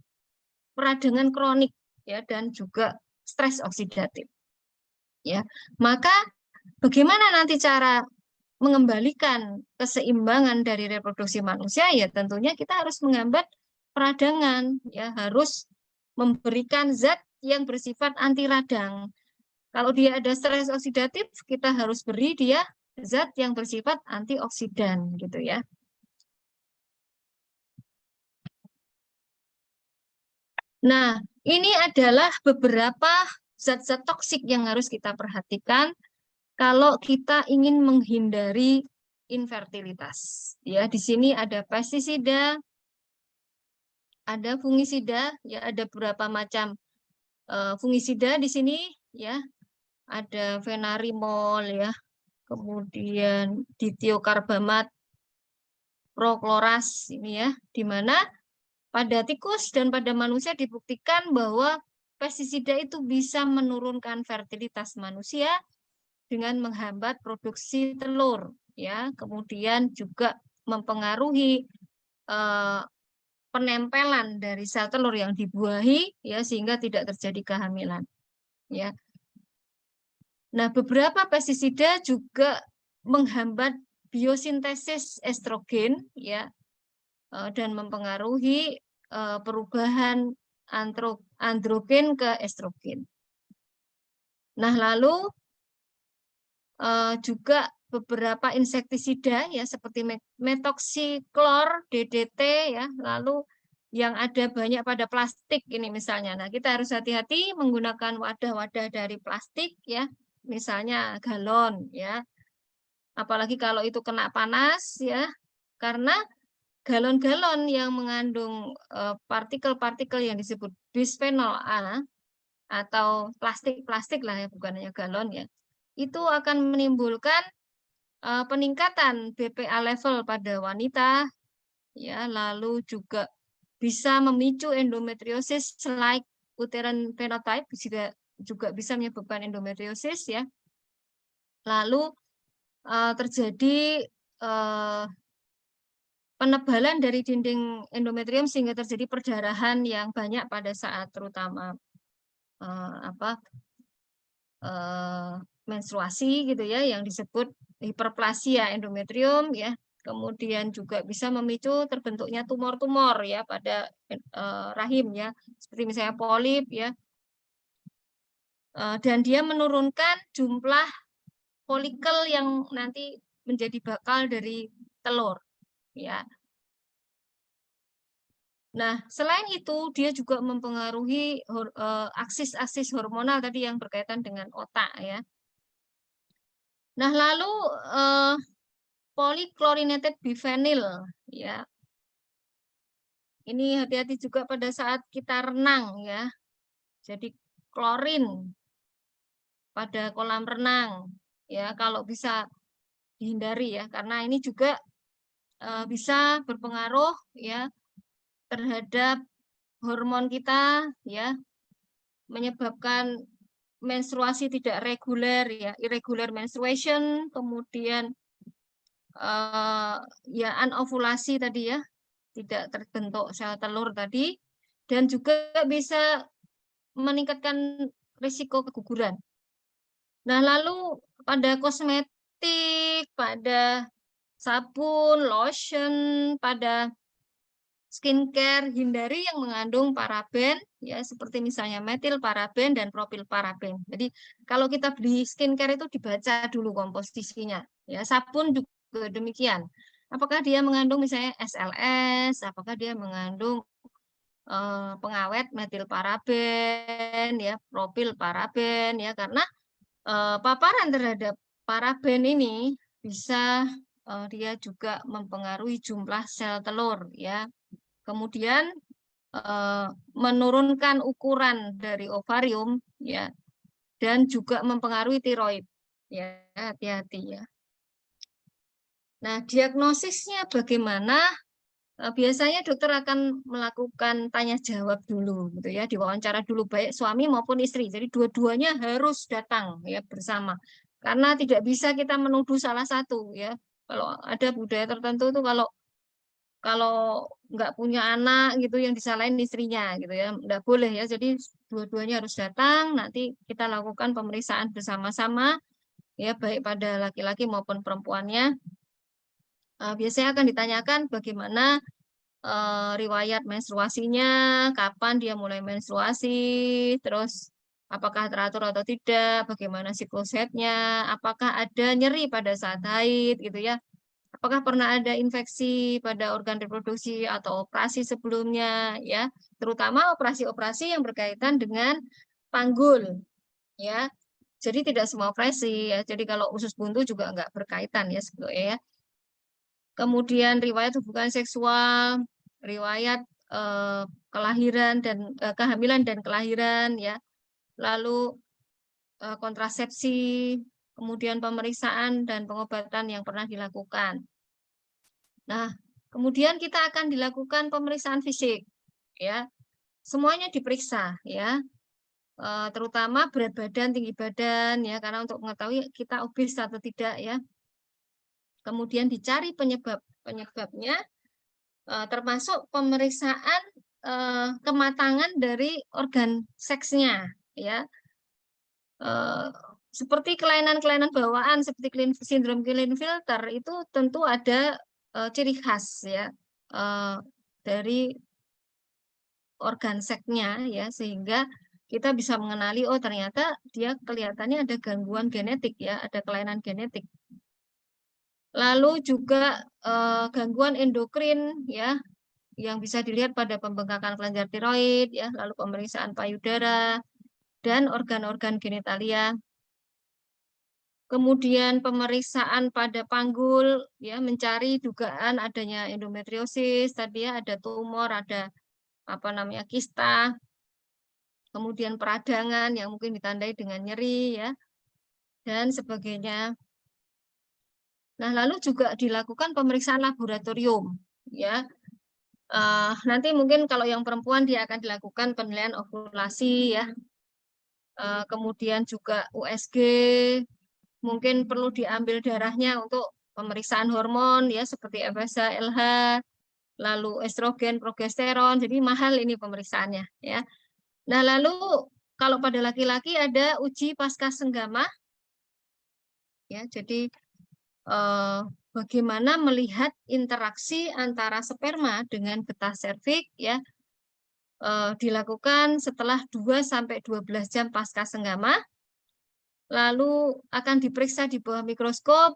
Speaker 1: Peradangan kronik ya, dan juga stres oksidatif ya. Maka bagaimana nanti cara mengembalikan keseimbangan dari reproduksi manusia? Ya tentunya kita harus menghambat peradangan ya, harus memberikan zat yang bersifat anti radang. Kalau dia ada stres oksidatif, kita harus beri dia zat yang bersifat antioksidan gitu ya. Nah, ini adalah beberapa zat-zat toksik yang harus kita perhatikan kalau kita ingin menghindari infertilitas. Ya, di sini ada pestisida, ada fungisida, ya ada beberapa macam fungisida di sini ya, ada fenarimol ya, kemudian ditiokarbamat, prokloras ini ya, di mana pada tikus dan pada manusia dibuktikan bahwa pestisida itu bisa menurunkan fertilitas manusia dengan menghambat produksi telur ya, kemudian juga mempengaruhi eh, penempelan dari sel telur yang dibuahi ya, sehingga tidak terjadi kehamilan ya. Nah, beberapa pestisida juga menghambat biosintesis estrogen ya, dan mempengaruhi perubahan androgen ke estrogen. Nah, lalu juga beberapa insektisida ya seperti metoxiklor, DDT ya, lalu yang ada banyak pada plastik ini misalnya. Nah, kita harus hati-hati menggunakan wadah-wadah dari plastik ya, misalnya galon ya. Apalagi kalau itu kena panas ya, karena galon-galon yang mengandung partikel-partikel yang disebut bisphenol A atau plastik-plastik lah ya, bukan hanya galon ya, itu akan menimbulkan peningkatan BPA level pada wanita ya, lalu juga bisa memicu endometriosis like uterine phenotype, juga bisa menyebabkan endometriosis ya. Lalu terjadi uh, penebalan dari dinding endometrium sehingga terjadi perdarahan yang banyak pada saat terutama apa menstruasi gitu ya, yang disebut hiperplasia endometrium ya. Kemudian juga bisa memicu terbentuknya tumor-tumor ya pada rahim ya, seperti misalnya polip ya. Dan dia menurunkan jumlah folikel yang nanti menjadi bakal dari telur ya. Nah, selain itu dia juga mempengaruhi aksis-aksis hormonal tadi yang berkaitan dengan otak ya. Nah, lalu eh, polychlorinated biphenyl ya. Ini hati-hati juga pada saat kita renang ya. Jadi klorin pada kolam renang ya, kalau bisa dihindari ya, karena ini juga bisa berpengaruh ya terhadap hormon kita ya, menyebabkan menstruasi tidak reguler ya, irregular menstruation, kemudian ya anovulasi tadi ya, tidak terbentuk sel telur tadi, dan juga bisa meningkatkan risiko keguguran. Nah, lalu pada kosmetik, pada sabun, lotion, pada skincare, hindari yang mengandung paraben, ya seperti misalnya metil paraben dan propil paraben. Jadi kalau kita beli skincare itu dibaca dulu komposisinya. Ya, sabun juga demikian. Apakah dia mengandung misalnya SLS, apakah dia mengandung pengawet metil paraben, ya propil paraben, ya karena paparan terhadap paraben ini bisa dia juga mempengaruhi jumlah sel telur, ya. Kemudian menurunkan ukuran dari ovarium ya, dan juga mempengaruhi tiroid ya, hati-hati ya. Nah, diagnosisnya bagaimana? Biasanya dokter akan melakukan tanya jawab dulu gitu ya, diwawancara dulu baik suami maupun istri. Jadi dua-duanya harus datang ya bersama. Karena tidak bisa kita menuduh salah satu ya. Kalau ada budaya tertentu tuh kalau kalau nggak punya anak gitu yang disalahin istrinya gitu ya, nggak boleh ya. Jadi dua-duanya harus datang. Nanti kita lakukan pemeriksaan bersama-sama ya, baik pada laki-laki maupun perempuannya. Biasanya akan ditanyakan bagaimana riwayat menstruasinya, kapan dia mulai menstruasi, terus apakah teratur atau tidak, bagaimana siklus haidnya, apakah ada nyeri pada saat haid gitu ya, apakah pernah ada infeksi pada organ reproduksi atau operasi sebelumnya ya, terutama operasi-operasi yang berkaitan dengan panggul ya. Jadi tidak semua operasi ya. Jadi kalau usus buntu juga nggak berkaitan ya sebetulnya ya. Kemudian riwayat hubungan seksual, riwayat eh, kelahiran dan kehamilan dan kelahiran ya. Lalu kontrasepsi, kemudian pemeriksaan dan pengobatan yang pernah dilakukan. Nah, kemudian kita akan dilakukan pemeriksaan fisik ya. Semuanya diperiksa ya. Terutama berat badan, tinggi badan ya, karena untuk mengetahui kita obes atau tidak ya. Kemudian dicari penyebabnya, termasuk pemeriksaan kematangan dari organ seksnya ya. Eh, Seperti kelainan-kelainan bawaan seperti sindrom Klinefelter itu tentu ada ciri khas ya, eh, dari organ seksnya ya, sehingga kita bisa mengenali oh ternyata dia kelihatannya ada gangguan genetik ya, ada kelainan genetik. Lalu juga gangguan endokrin ya, yang bisa dilihat pada pembengkakan kelenjar tiroid ya, lalu pemeriksaan payudara dan organ-organ genitalia. Kemudian pemeriksaan pada panggul ya, mencari dugaan adanya endometriosis, tadi ya ada tumor, ada apa namanya kista, kemudian peradangan yang mungkin ditandai dengan nyeri ya dan sebagainya. Nah, lalu juga dilakukan pemeriksaan laboratorium ya. Nanti mungkin kalau yang perempuan dia akan dilakukan penilaian ovulasi ya. Kemudian juga USG, mungkin perlu diambil darahnya untuk pemeriksaan hormon ya seperti FSH, LH, lalu estrogen, progesteron. Jadi mahal ini pemeriksaannya ya. Nah, lalu kalau pada laki-laki ada uji pasca senggama ya. Jadi eh, bagaimana melihat interaksi antara sperma dengan getah serviks ya, dilakukan setelah 2 sampai 12 jam pasca senggama, lalu akan diperiksa di bawah mikroskop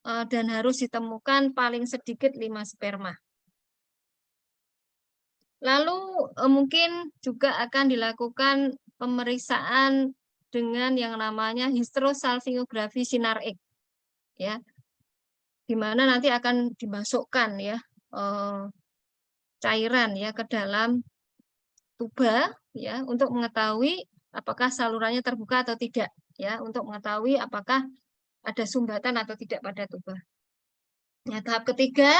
Speaker 1: dan harus ditemukan paling sedikit 5 sperma. Lalu mungkin juga akan dilakukan pemeriksaan dengan yang namanya histerosalpingografi sinar X ya, di mana nanti akan dimasukkan ya cairan ya ke dalam tuba ya untuk mengetahui apakah salurannya terbuka atau tidak ya, untuk mengetahui apakah ada sumbatan atau tidak pada tuba. Nah, tahap ketiga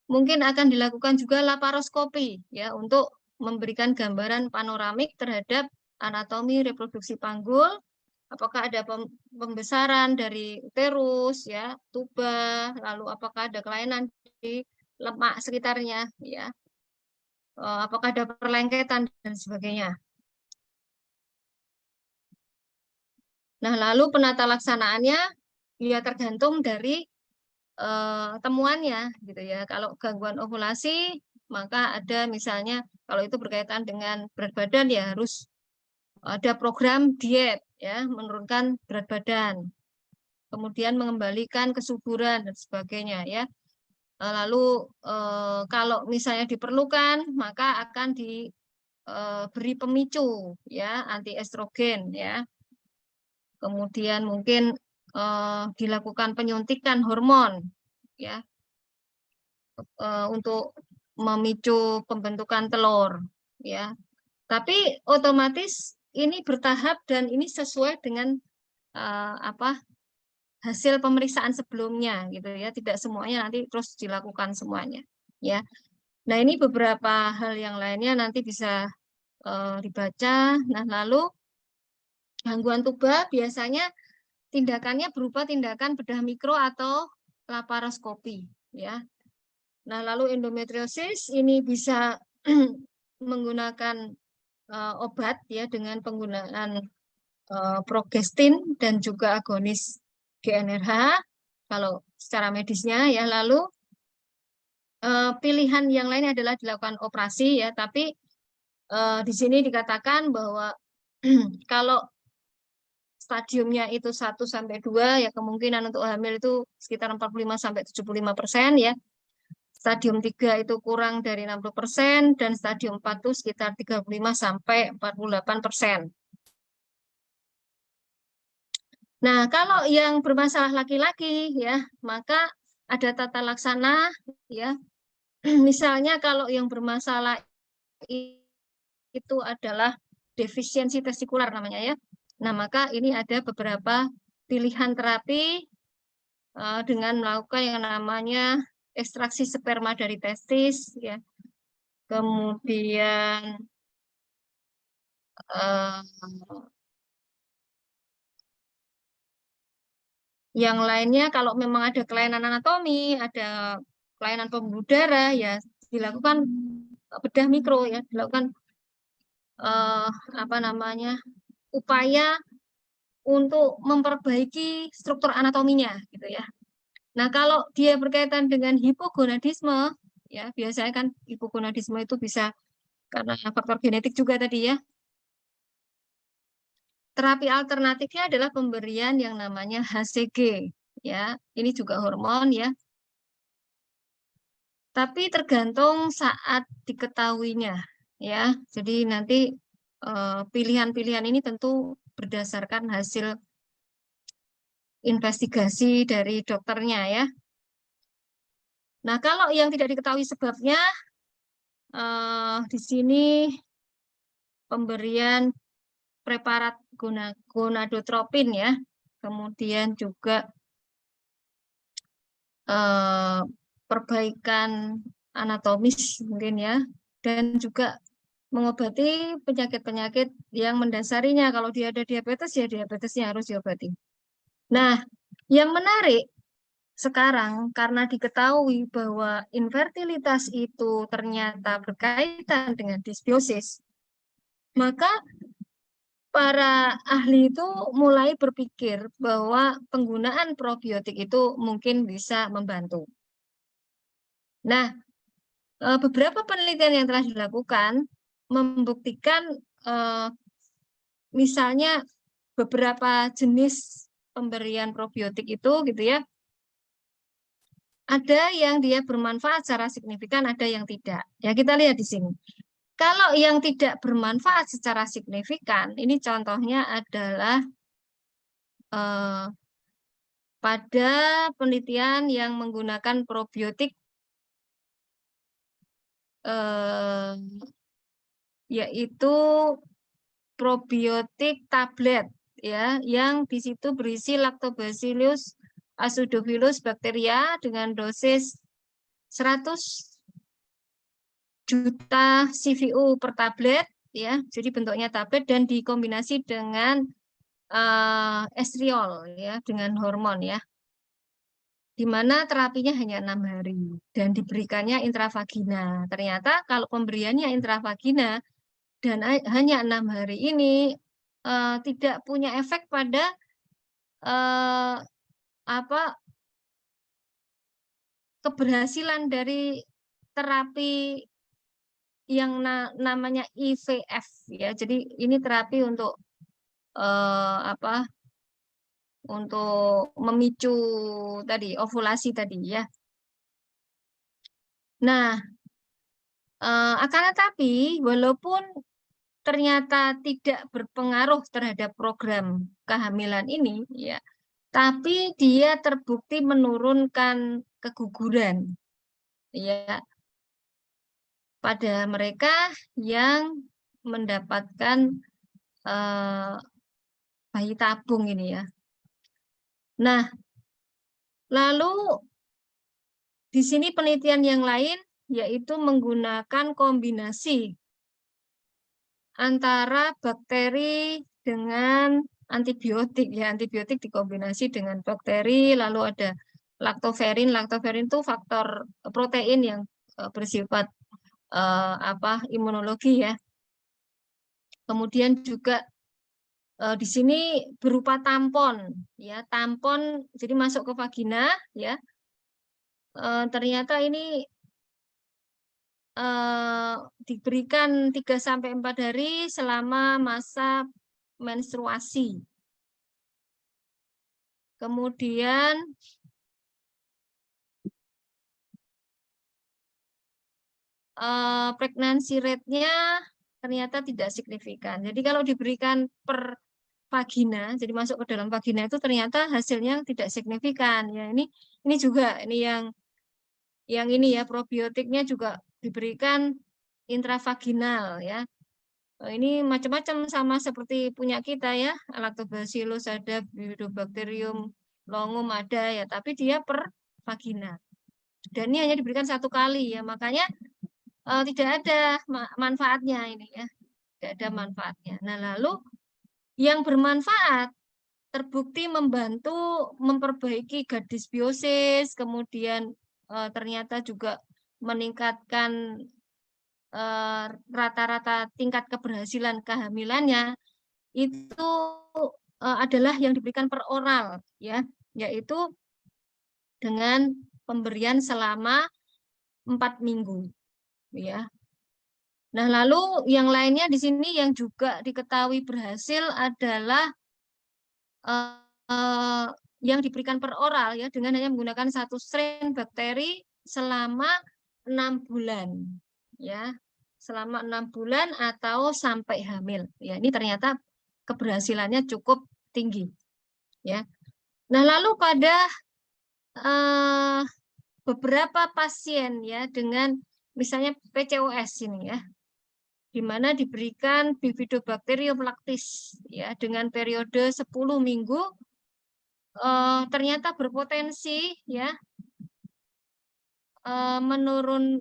Speaker 1: mungkin akan dilakukan juga laparoskopi ya untuk memberikan gambaran panoramik terhadap anatomi reproduksi panggul, apakah ada pembesaran dari uterus ya, tuba, lalu apakah ada kelainan di lemak sekitarnya ya, apakah ada perlengketan dan sebagainya. Nah, lalu penata laksanaannya ya tergantung dari temuannya gitu ya. Kalau gangguan ovulasi maka ada misalnya kalau itu berkaitan dengan berat badan ya harus ada program diet ya, menurunkan berat badan, kemudian mengembalikan kesuburan dan sebagainya ya. Lalu kalau misalnya diperlukan maka akan diberi pemicu ya, anti estrogen ya. Kemudian mungkin dilakukan penyuntikan hormon ya, untuk memicu pembentukan telur ya. Tapi otomatis ini bertahap dan ini sesuai dengan apa hasil pemeriksaan sebelumnya gitu ya. Tidak semuanya nanti terus dilakukan semuanya ya. Nah, ini beberapa hal yang lainnya nanti bisa dibaca. Nah, lalu gangguan tuba biasanya tindakannya berupa tindakan bedah mikro atau laparoskopi, ya. Nah, lalu endometriosis ini bisa menggunakan obat ya dengan penggunaan progestin dan juga agonis GnRH kalau secara medisnya ya. Lalu pilihan yang lain adalah dilakukan operasi ya, tapi di sini dikatakan bahwa kalau stadiumnya itu 1 sampai 2 ya kemungkinan untuk hamil itu sekitar 45 sampai 75% ya. Stadium 3 itu kurang dari 60% dan stadium 4 itu sekitar 35 sampai 48%. Nah, kalau yang bermasalah laki-laki ya, maka ada tata laksana ya. Misalnya kalau yang bermasalah itu adalah defisiensi testikular namanya ya. Nah, maka ini ada beberapa pilihan terapi dengan melakukan yang namanya ekstraksi sperma dari testis ya. Kemudian eh, yang lainnya kalau memang ada kelainan anatomi, ada kelainan pembuluh darah ya dilakukan bedah mikro ya, dilakukan eh, apa namanya upaya untuk memperbaiki struktur anatominya gitu ya. Nah, kalau dia berkaitan dengan hipogonadisme ya biasanya kan hipogonadisme itu bisa karena faktor genetik juga tadi ya. Terapi alternatifnya adalah pemberian yang namanya HCG ya. Ini juga hormon ya. Tapi tergantung saat diketahuinya ya. Jadi nanti pilihan-pilihan ini tentu berdasarkan hasil investigasi dari dokternya ya. Nah, kalau yang tidak diketahui sebabnya di sini pemberian preparat gonadotropin ya. Kemudian juga eh, perbaikan anatomis mungkin ya, dan juga mengobati penyakit-penyakit yang mendasarinya. Kalau dia ada diabetes, ya diabetesnya harus diobati. Nah, yang menarik sekarang karena diketahui bahwa infertilitas itu ternyata berkaitan dengan disbiosis, maka para ahli itu mulai berpikir bahwa penggunaan probiotik itu mungkin bisa membantu. Nah, beberapa penelitian yang telah dilakukan membuktikan eh, misalnya beberapa jenis pemberian probiotik itu gitu ya, ada yang dia bermanfaat secara signifikan, ada yang tidak. Ya kita lihat di sini. Kalau yang tidak bermanfaat secara signifikan, ini contohnya adalah eh, pada penelitian yang menggunakan probiotik eh, yaitu probiotik tablet ya yang di situ berisi Lactobacillus acidophilus bakteria dengan dosis 100 juta CVU per tablet ya. Jadi bentuknya tablet dan dikombinasi dengan estriol ya dengan hormon ya. Di mana terapinya hanya 6 hari dan diberikannya intravagina. Ternyata kalau pemberiannya intravagina dan hanya 6 hari ini tidak punya efek pada eh, apa keberhasilan dari terapi yang namanya IVF ya. Jadi ini terapi untuk apa? Untuk memicu tadi ovulasi tadi ya. Nah, akan tetapi walaupun ternyata tidak berpengaruh terhadap program kehamilan ini ya, tapi dia terbukti menurunkan keguguran ya pada mereka yang mendapatkan eh, bayi tabung ini ya. Nah, lalu di sini penelitian yang lain yaitu menggunakan kombinasi antara bakteri dengan antibiotik ya. Antibiotik dikombinasi dengan bakteri, lalu ada laktoferin. Laktoferin itu faktor protein yang bersifat imunologi ya. Kemudian juga di sini berupa tampon ya, tampon jadi masuk ke vagina ya. Ternyata ini diberikan 3-4 hari selama masa menstruasi. Kemudian pregnancy rate-nya ternyata tidak signifikan. Jadi kalau diberikan per vagina, jadi masuk ke dalam vagina itu ternyata hasilnya tidak signifikan. Ya ini juga ini yang ini ya, probiotiknya juga diberikan intravaginal ya. Ini macam-macam sama seperti punya kita ya, Lactobacillus ada, Bifidobacterium longum ada ya, tapi dia per vagina. Dan ini hanya diberikan 1 kali ya, makanya tidak ada manfaatnya ini ya, tidak ada manfaatnya. Nah lalu yang bermanfaat terbukti membantu memperbaiki gut dysbiosis, kemudian ternyata juga meningkatkan rata-rata tingkat keberhasilan kehamilannya itu adalah yang diberikan per oral ya, yaitu dengan pemberian selama 4 minggu ya. Nah, lalu yang lainnya di sini yang juga diketahui berhasil adalah yang diberikan per oral ya, dengan hanya menggunakan 1 strain bakteri selama 6 bulan ya, selama 6 bulan atau sampai hamil ya. Ini ternyata keberhasilannya cukup tinggi ya. Nah lalu pada beberapa pasien ya dengan misalnya PCOS ini ya, di mana diberikan Bifidobacterium lactis ya dengan periode 10 minggu, ternyata berpotensi ya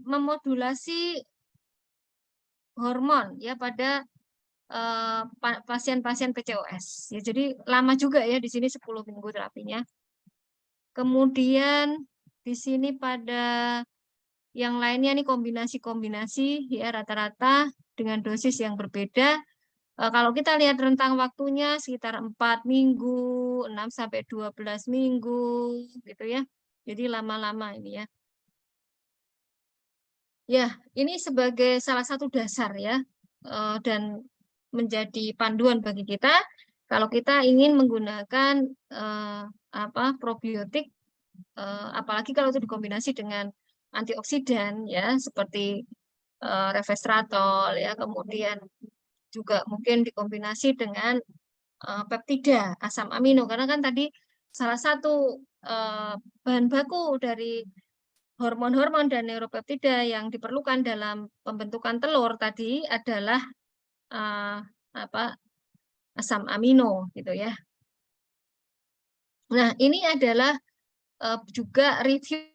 Speaker 1: memodulasi hormon ya pada pasien-pasien PCOS. Ya, jadi lama juga ya di sini 10 minggu terapinya. Kemudian di sini pada yang lainnya nih kombinasi-kombinasi ya, rata-rata dengan dosis yang berbeda. Kalau kita lihat rentang waktunya sekitar 4 minggu, 6-12 minggu gitu ya. Jadi lama-lama ini ya. Ya, ini sebagai salah satu dasar ya, dan menjadi panduan bagi kita kalau kita ingin menggunakan probiotik, apalagi kalau itu dikombinasi dengan antioksidan ya, seperti resveratrol ya, kemudian juga mungkin dikombinasi dengan peptida asam amino, karena kan tadi salah satu bahan baku dari hormon-hormon dan neuropeptida yang diperlukan dalam pembentukan telur tadi adalah asam amino gitu ya. Nah, ini adalah juga review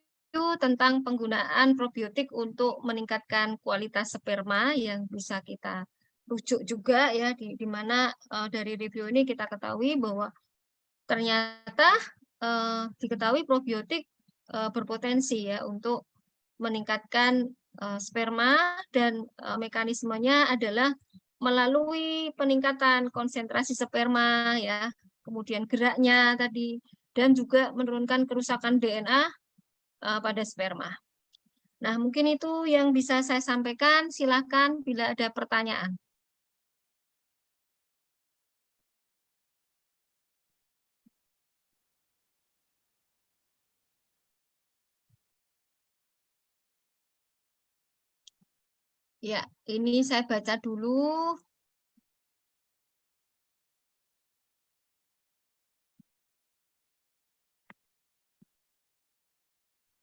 Speaker 1: tentang penggunaan probiotik untuk meningkatkan kualitas sperma yang bisa kita rujuk juga ya, di mana dari review ini kita ketahui bahwa ternyata diketahui probiotik berpotensi ya untuk meningkatkan sperma, dan mekanismenya adalah melalui peningkatan konsentrasi sperma ya, kemudian geraknya tadi, dan juga menurunkan kerusakan DNA pada sperma. Nah, mungkin itu yang bisa saya sampaikan. Silakan bila ada pertanyaan. Ya, ini saya baca dulu.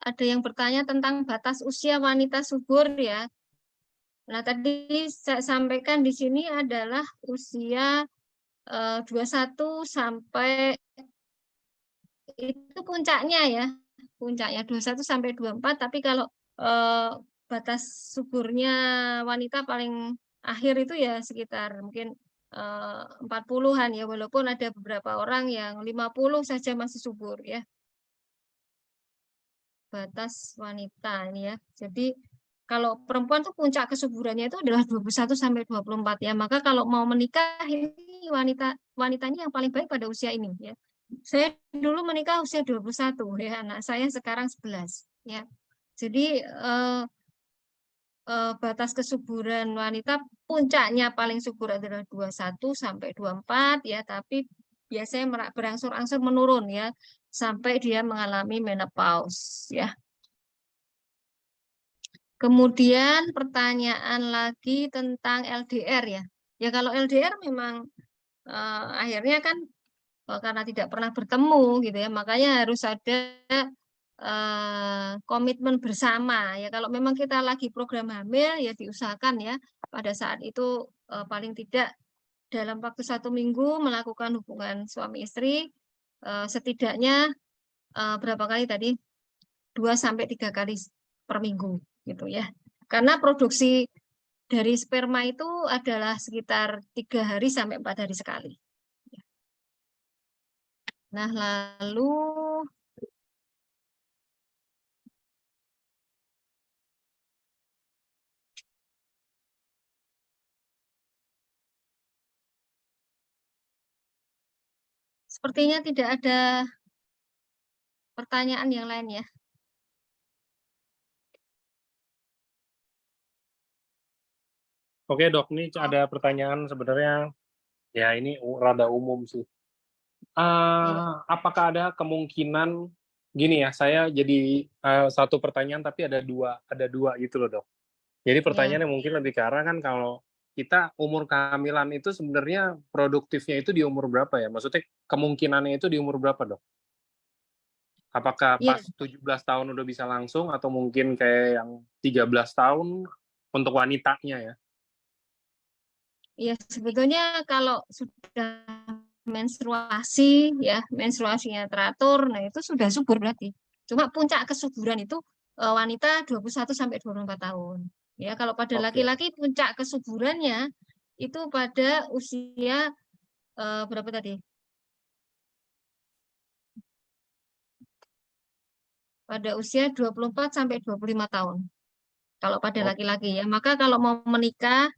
Speaker 1: Ada yang bertanya tentang batas usia wanita subur ya. Nah, tadi saya sampaikan di sini adalah usia 21 sampai, itu puncaknya ya. Puncaknya 21 sampai 24, tapi kalau batas suburnya wanita paling akhir itu ya sekitar mungkin 40-an ya, walaupun ada beberapa orang yang 50 saja masih subur ya, batas wanita ini ya. Jadi kalau perempuan tuh puncak kesuburannya itu adalah 21 sampai 24 ya. Maka kalau mau menikah ini wanitanya yang paling baik pada usia ini ya. Saya dulu menikah usia 21 ya, anak saya sekarang 11 ya. Jadi batas kesuburan wanita puncaknya paling subur adalah 21 sampai 24 ya, tapi biasanya berangsur-angsur menurun ya sampai dia mengalami menopause ya. Kemudian pertanyaan lagi tentang LDR ya. Ya kalau LDR memang akhirnya kan karena tidak pernah bertemu gitu ya, makanya harus ada komitmen bersama ya. Kalau memang kita lagi program hamil ya diusahakan ya pada saat itu paling tidak dalam waktu 1 minggu melakukan hubungan suami istri setidaknya berapa kali tadi 2 sampai 3 kali per minggu gitu ya. Karena produksi dari sperma itu adalah sekitar 3 hari sampai 4 hari sekali. Nah, lalu sepertinya tidak ada pertanyaan yang lain ya.
Speaker 2: Oke dok, ini ada pertanyaan sebenarnya ya ini rada umum sih.
Speaker 1: Iya.
Speaker 2: Apakah ada kemungkinan gini ya, saya jadi satu pertanyaan tapi ada dua gitu loh dok. Jadi
Speaker 1: Ya.
Speaker 2: pertanyaannya mungkin lebih ke arah kan kalau kita umur kehamilan itu sebenarnya produktifnya itu di umur berapa ya? Maksudnya kemungkinannya itu di umur berapa dok? Apakah
Speaker 1: Iya.
Speaker 2: pas 17 tahun udah bisa langsung atau mungkin kayak yang 13 tahun untuk wanitanya ya?
Speaker 1: Iya, sebetulnya kalau sudah menstruasi ya, menstruasinya teratur, nah itu sudah subur berarti. Cuma puncak kesuburan itu wanita 21 sampai 24 tahun. Ya, kalau pada
Speaker 2: Oke.
Speaker 1: laki-laki puncak kesuburannya itu pada usia berapa tadi? Pada usia 24 sampai 25 tahun. Kalau pada
Speaker 2: Oke,
Speaker 1: laki-laki ya, maka kalau mau menikah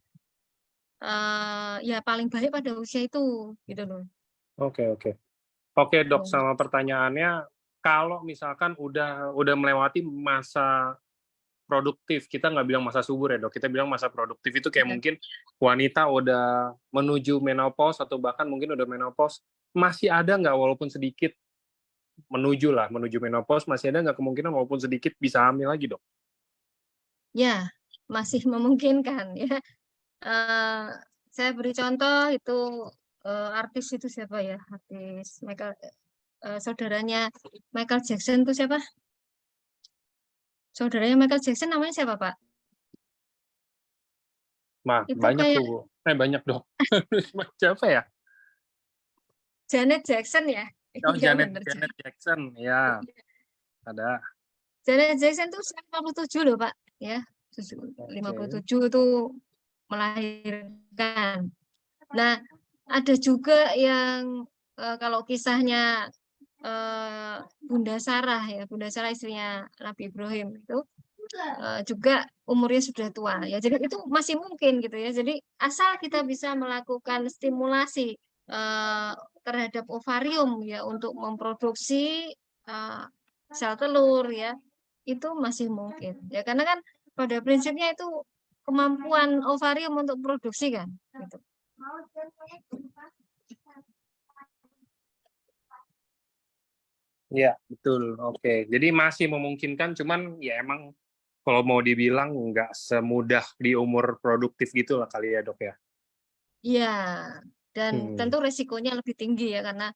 Speaker 1: ya paling baik pada usia itu gitu loh.
Speaker 2: oke, oke. Oke dok,
Speaker 1: Ya.
Speaker 2: sama pertanyaannya, kalau misalkan udah melewati masa produktif, kita nggak bilang masa subur ya dok, kita bilang masa produktif itu kayak
Speaker 1: Ya.
Speaker 2: mungkin wanita udah menuju menopause atau bahkan mungkin udah menopause, masih ada nggak walaupun sedikit menuju menopause, masih ada nggak kemungkinan walaupun sedikit bisa hamil lagi dok?
Speaker 1: Ya, masih memungkinkan ya. Eh, saya beri contoh itu artis itu siapa ya? Artis Michael, saudaranya Michael Jackson itu siapa? Saudaranya Michael Jackson namanya siapa, Pak?
Speaker 2: Mah
Speaker 1: Itu
Speaker 2: banyak
Speaker 1: kayak
Speaker 2: tuh, banyak dok. Siapa ya?
Speaker 1: Janet Jackson ya?
Speaker 2: Oh
Speaker 1: Iya
Speaker 2: Janet
Speaker 1: bener.
Speaker 2: Janet Jackson, ya ada.
Speaker 1: Janet Jackson tuh 57 loh, Pak. Ya,
Speaker 2: Oke.
Speaker 1: 57 itu melahirkan. Nah, ada juga yang kalau kisahnya Bunda Sarah ya, Bunda Sarah istrinya Nabi Ibrahim itu juga umurnya sudah tua ya. Jadi itu masih mungkin gitu ya. Jadi asal kita bisa melakukan stimulasi eh, terhadap ovarium ya untuk memproduksi eh, sel telur ya, itu masih mungkin ya. Karena kan pada prinsipnya itu kemampuan ovarium untuk produksi kan. Gitu.
Speaker 2: Iya, betul. Oke. Jadi masih memungkinkan, cuman ya emang kalau mau dibilang nggak semudah di umur produktif gitu lah kali ya dok ya.
Speaker 1: Iya, dan
Speaker 2: Hmm.
Speaker 1: tentu resikonya lebih tinggi ya karena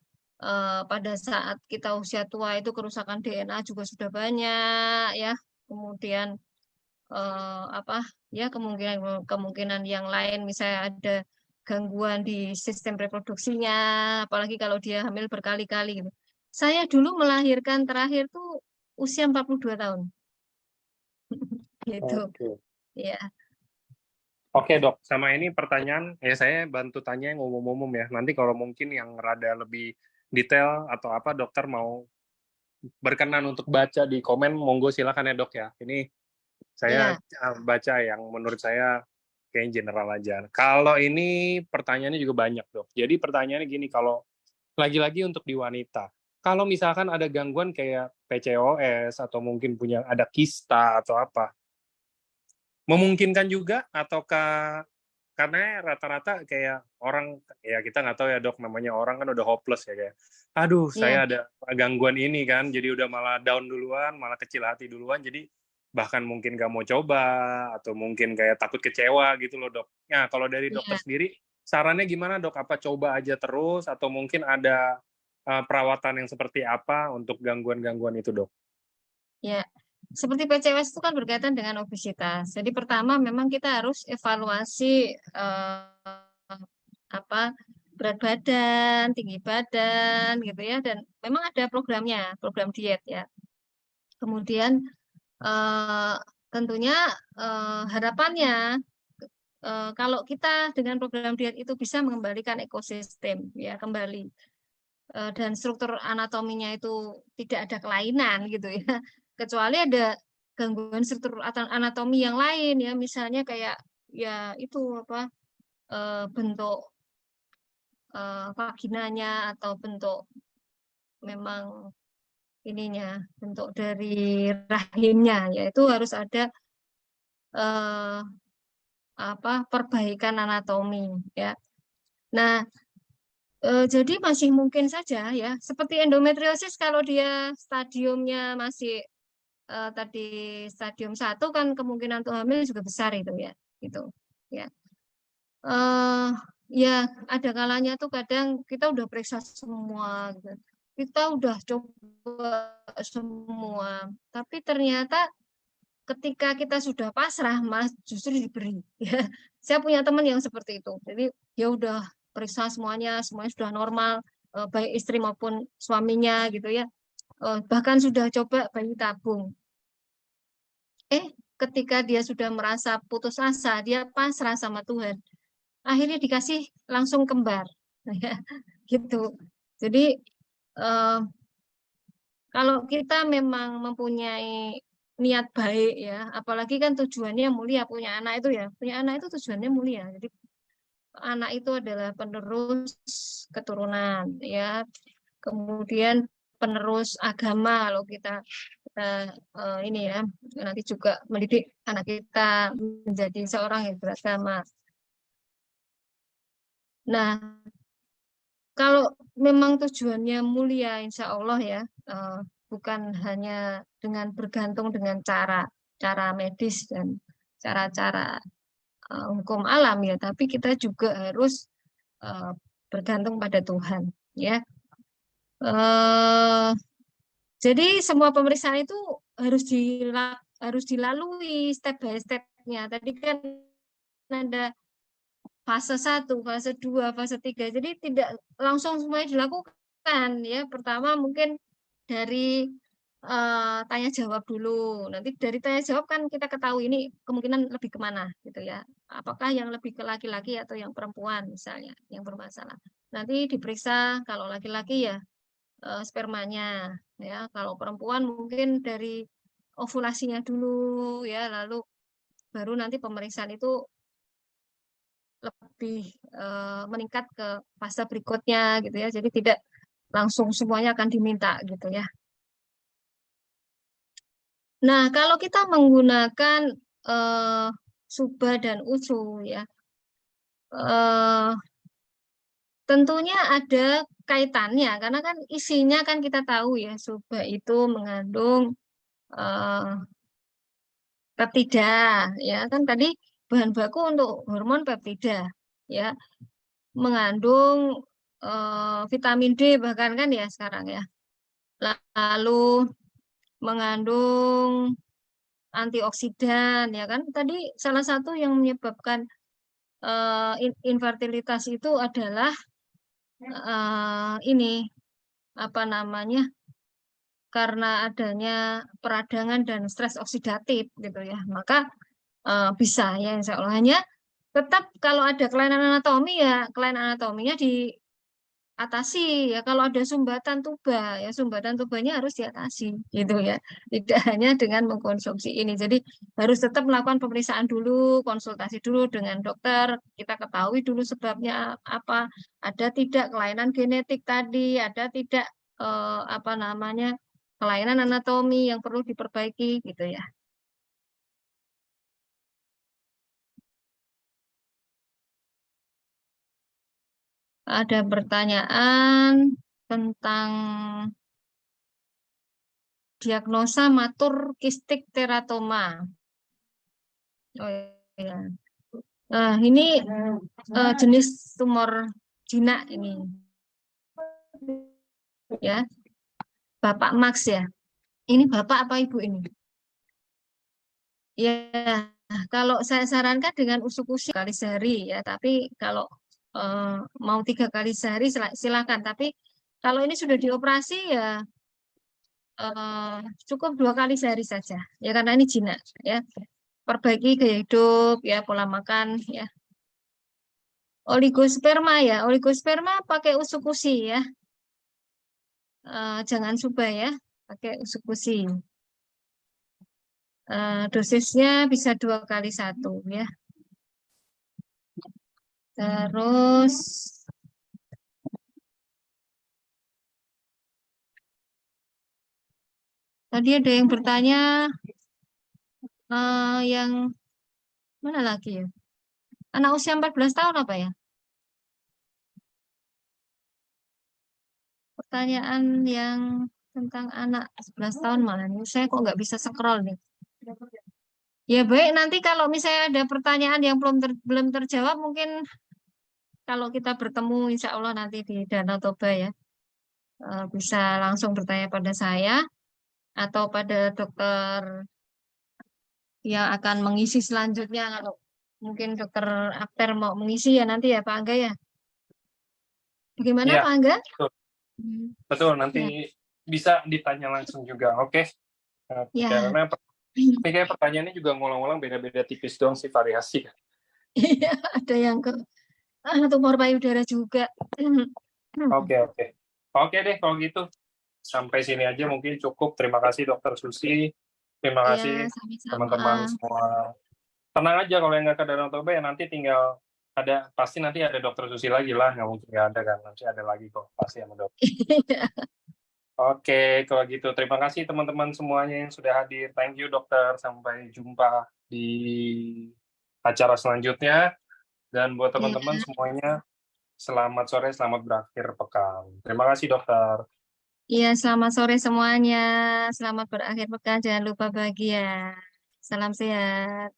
Speaker 1: pada saat kita usia tua itu kerusakan DNA juga sudah banyak ya. Kemudian apa ya kemungkinan kemungkinan yang lain misalnya ada gangguan di sistem reproduksinya, apalagi kalau dia hamil berkali-kali gitu. Saya dulu melahirkan terakhir tuh usia 42 tahun. gitu.
Speaker 2: Oke.
Speaker 1: Ya.
Speaker 2: Oke dok, sama ini pertanyaan, ya saya bantu tanya yang umum-umum ya. Nanti kalau mungkin yang rada lebih detail atau apa dokter mau berkenan untuk baca di komen, monggo silakan ya dok ya. Ini saya
Speaker 1: Ya.
Speaker 2: baca yang menurut saya kayaknya general aja. Kalau ini pertanyaannya juga banyak dok. Jadi pertanyaannya gini, kalau lagi-lagi untuk di wanita, kalau misalkan ada gangguan kayak PCOS atau mungkin punya ada kista atau apa, memungkinkan juga ataukah karena rata-rata kayak orang ya kita nggak tahu ya dok, namanya orang kan udah hopeless ya kayak aduh
Speaker 1: Ya.
Speaker 2: saya ada gangguan ini kan, jadi udah malah down duluan, malah kecil hati duluan, jadi bahkan mungkin nggak mau coba atau mungkin kayak takut kecewa gitu loh dok. Nah kalau dari dokter
Speaker 1: Ya.
Speaker 2: sendiri sarannya gimana dok, apa coba aja terus atau mungkin ada perawatan yang seperti apa untuk gangguan-gangguan itu dok?
Speaker 1: Ya. Seperti PCOS itu kan berkaitan dengan obesitas. Jadi pertama memang kita harus evaluasi apa berat badan, tinggi badan gitu ya, dan memang ada programnya, program diet ya. Kemudian eh, tentunya harapannya kalau kita dengan program diet itu bisa mengembalikan ekosistem ya kembali. Dan struktur anatominya itu tidak ada kelainan gitu ya, kecuali ada gangguan struktur anatomi yang lain ya, misalnya kayak ya itu apa bentuk vaginanya atau bentuk memang ininya bentuk dari rahimnya, yaitu harus ada eh, apa perbaikan anatomi ya. Nah, jadi masih mungkin saja ya, seperti endometriosis kalau dia stadiumnya masih tadi stadium 1 kan kemungkinan untuk hamil juga besar itu ya, gitu ya. eh Ya ada kalanya tuh kadang kita udah periksa semua gitu. Kita udah coba semua, tapi ternyata ketika kita sudah pasrah malah justru diberi ya. Saya punya teman yang seperti itu. Jadi ya udah periksa semuanya, semuanya sudah normal, baik istri maupun suaminya gitu ya. Bahkan sudah coba bayi tabung. Eh, ketika dia sudah merasa putus asa, dia pasrah sama Tuhan. Akhirnya dikasih langsung kembar, ya, gitu. Jadi eh, kalau kita memang mempunyai niat baik ya, apalagi kan tujuannya mulia, punya anak itu ya, punya anak itu tujuannya mulia. Jadi anak itu adalah penerus keturunan, ya. Kemudian penerus agama kalau kita ini ya nanti juga mendidik anak kita menjadi seorang yang beragama. Nah, kalau memang tujuannya mulia, insya Allah ya, eh, bukan hanya dengan bergantung dengan cara medis dan cara-cara hukum alam ya, tapi kita juga harus eh, bergantung pada Tuhan, ya. Eh, jadi semua pemeriksaan itu harus dilalui step by step-nya. Tadi kan ada fase 1, fase 2, fase 3. Jadi tidak langsung semuanya dilakukan ya. Pertama mungkin dari tanya jawab dulu. Nanti dari tanya jawab kan kita ketahui ini kemungkinan lebih kemana gitu ya. Apakah yang lebih ke laki-laki atau yang perempuan misalnya yang bermasalah. Nanti diperiksa kalau laki-laki ya spermanya ya. Kalau perempuan mungkin dari ovulasinya dulu ya. Lalu baru nanti pemeriksaan itu lebih meningkat ke fase berikutnya gitu ya. Jadi tidak langsung semuanya akan diminta gitu ya. Nah, kalau kita menggunakan eh, suba dan usu ya, eh, tentunya ada kaitannya karena kan isinya kan kita tahu ya, suba itu mengandung eh, peptida ya kan tadi bahan baku untuk hormon peptida ya, mengandung vitamin D bahkan kan ya sekarang ya. Lalu mengandung antioksidan ya kan. Tadi salah satu yang menyebabkan infertilitas itu adalah ini apa namanya? karena adanya peradangan dan stres oksidatif gitu ya, maka bisa ya insya Allah. Hanya tetap kalau ada kelainan anatomi ya kelainan anatominya diatasi ya. Kalau ada sumbatan tuba ya sumbatan tubanya harus diatasi gitu ya. Tidak hanya dengan mengkonsumsi ini. Jadi harus tetap melakukan pemeriksaan dulu, konsultasi dulu dengan dokter. Kita ketahui dulu sebabnya apa. Ada tidak kelainan genetik tadi, ada tidak apa namanya kelainan anatomi yang perlu diperbaiki gitu ya. Ada pertanyaan tentang diagnosa matur kistik teratoma. Oh ya. Ini jenis tumor jinak ini. Ya, Bapak Max ya. Ini Bapak apa Ibu ini? Ya, kalau saya sarankan dengan usuk-usuk kali sehari ya, tapi kalau mau 3 kali sehari silakan. Tapi kalau ini sudah dioperasi ya cukup 2 kali sehari saja. Ya karena ini jinak ya. Perbaiki gaya hidup ya, pola makan ya. Oligosperma ya, oligosperma pakai usuk-usi ya. Jangan subah ya, pakai usuk-usi. Dosisnya bisa 2 kali 1 ya. Terus tadi ada yang bertanya yang mana lagi ya? Anak usia 14 tahun apa ya? Pertanyaan yang tentang anak 11 tahun malah nih. Saya kok nggak bisa scroll nih. Ya baik, nanti kalau misalnya ada pertanyaan yang belum terjawab, mungkin kalau kita bertemu insya Allah nanti di Danau Toba ya, bisa langsung bertanya pada saya atau pada dokter yang akan mengisi selanjutnya. Kalau mungkin dokter Akter mau mengisi ya nanti ya Pak Angga ya. Bagaimana
Speaker 2: Iya,
Speaker 1: Pak Angga?
Speaker 2: betul.
Speaker 1: Hmm,
Speaker 2: Betul, nanti
Speaker 1: ya,
Speaker 2: bisa ditanya langsung juga. Oke.
Speaker 1: ya.
Speaker 2: Karena ini kayak pertanyaannya juga ngulang-ngulang beda-beda tipis doang sih variasi kan.
Speaker 1: Iya, ada yang ke tumor payudara juga.
Speaker 2: Oke, oke. Oke deh kalau gitu. Sampai sini aja mungkin cukup. Terima kasih Dokter Susi. Terima
Speaker 1: Iya,
Speaker 2: kasih
Speaker 1: sama-sama.
Speaker 2: teman-teman semua. Tenang aja kalau yang nggak ke Danau Toba ya nanti tinggal pasti nanti ada Dokter Susi lagi lah, nggak mungkin nggak ada kan, nanti ada lagi kok pasti sama dokter. Oke, kalau gitu terima kasih teman-teman semuanya yang sudah hadir. Thank you dokter, sampai jumpa di acara selanjutnya. Dan buat teman-teman
Speaker 1: Iya,
Speaker 2: semuanya, selamat sore, selamat berakhir pekan. Terima kasih dokter.
Speaker 1: iya, selamat sore semuanya. Selamat berakhir pekan. Jangan lupa bahagia. Salam sehat.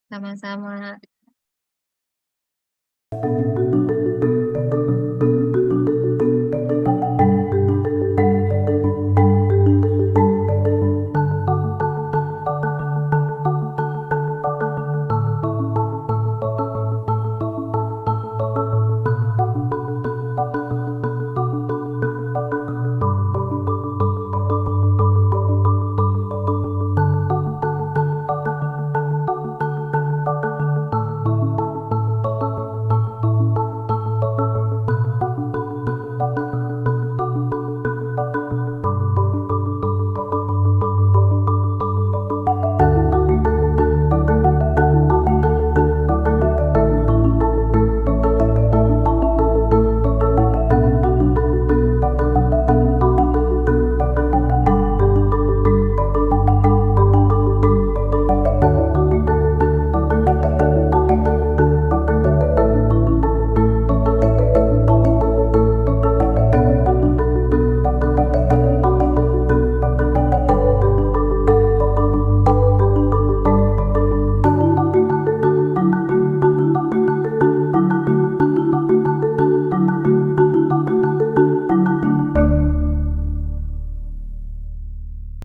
Speaker 1: Sama-sama.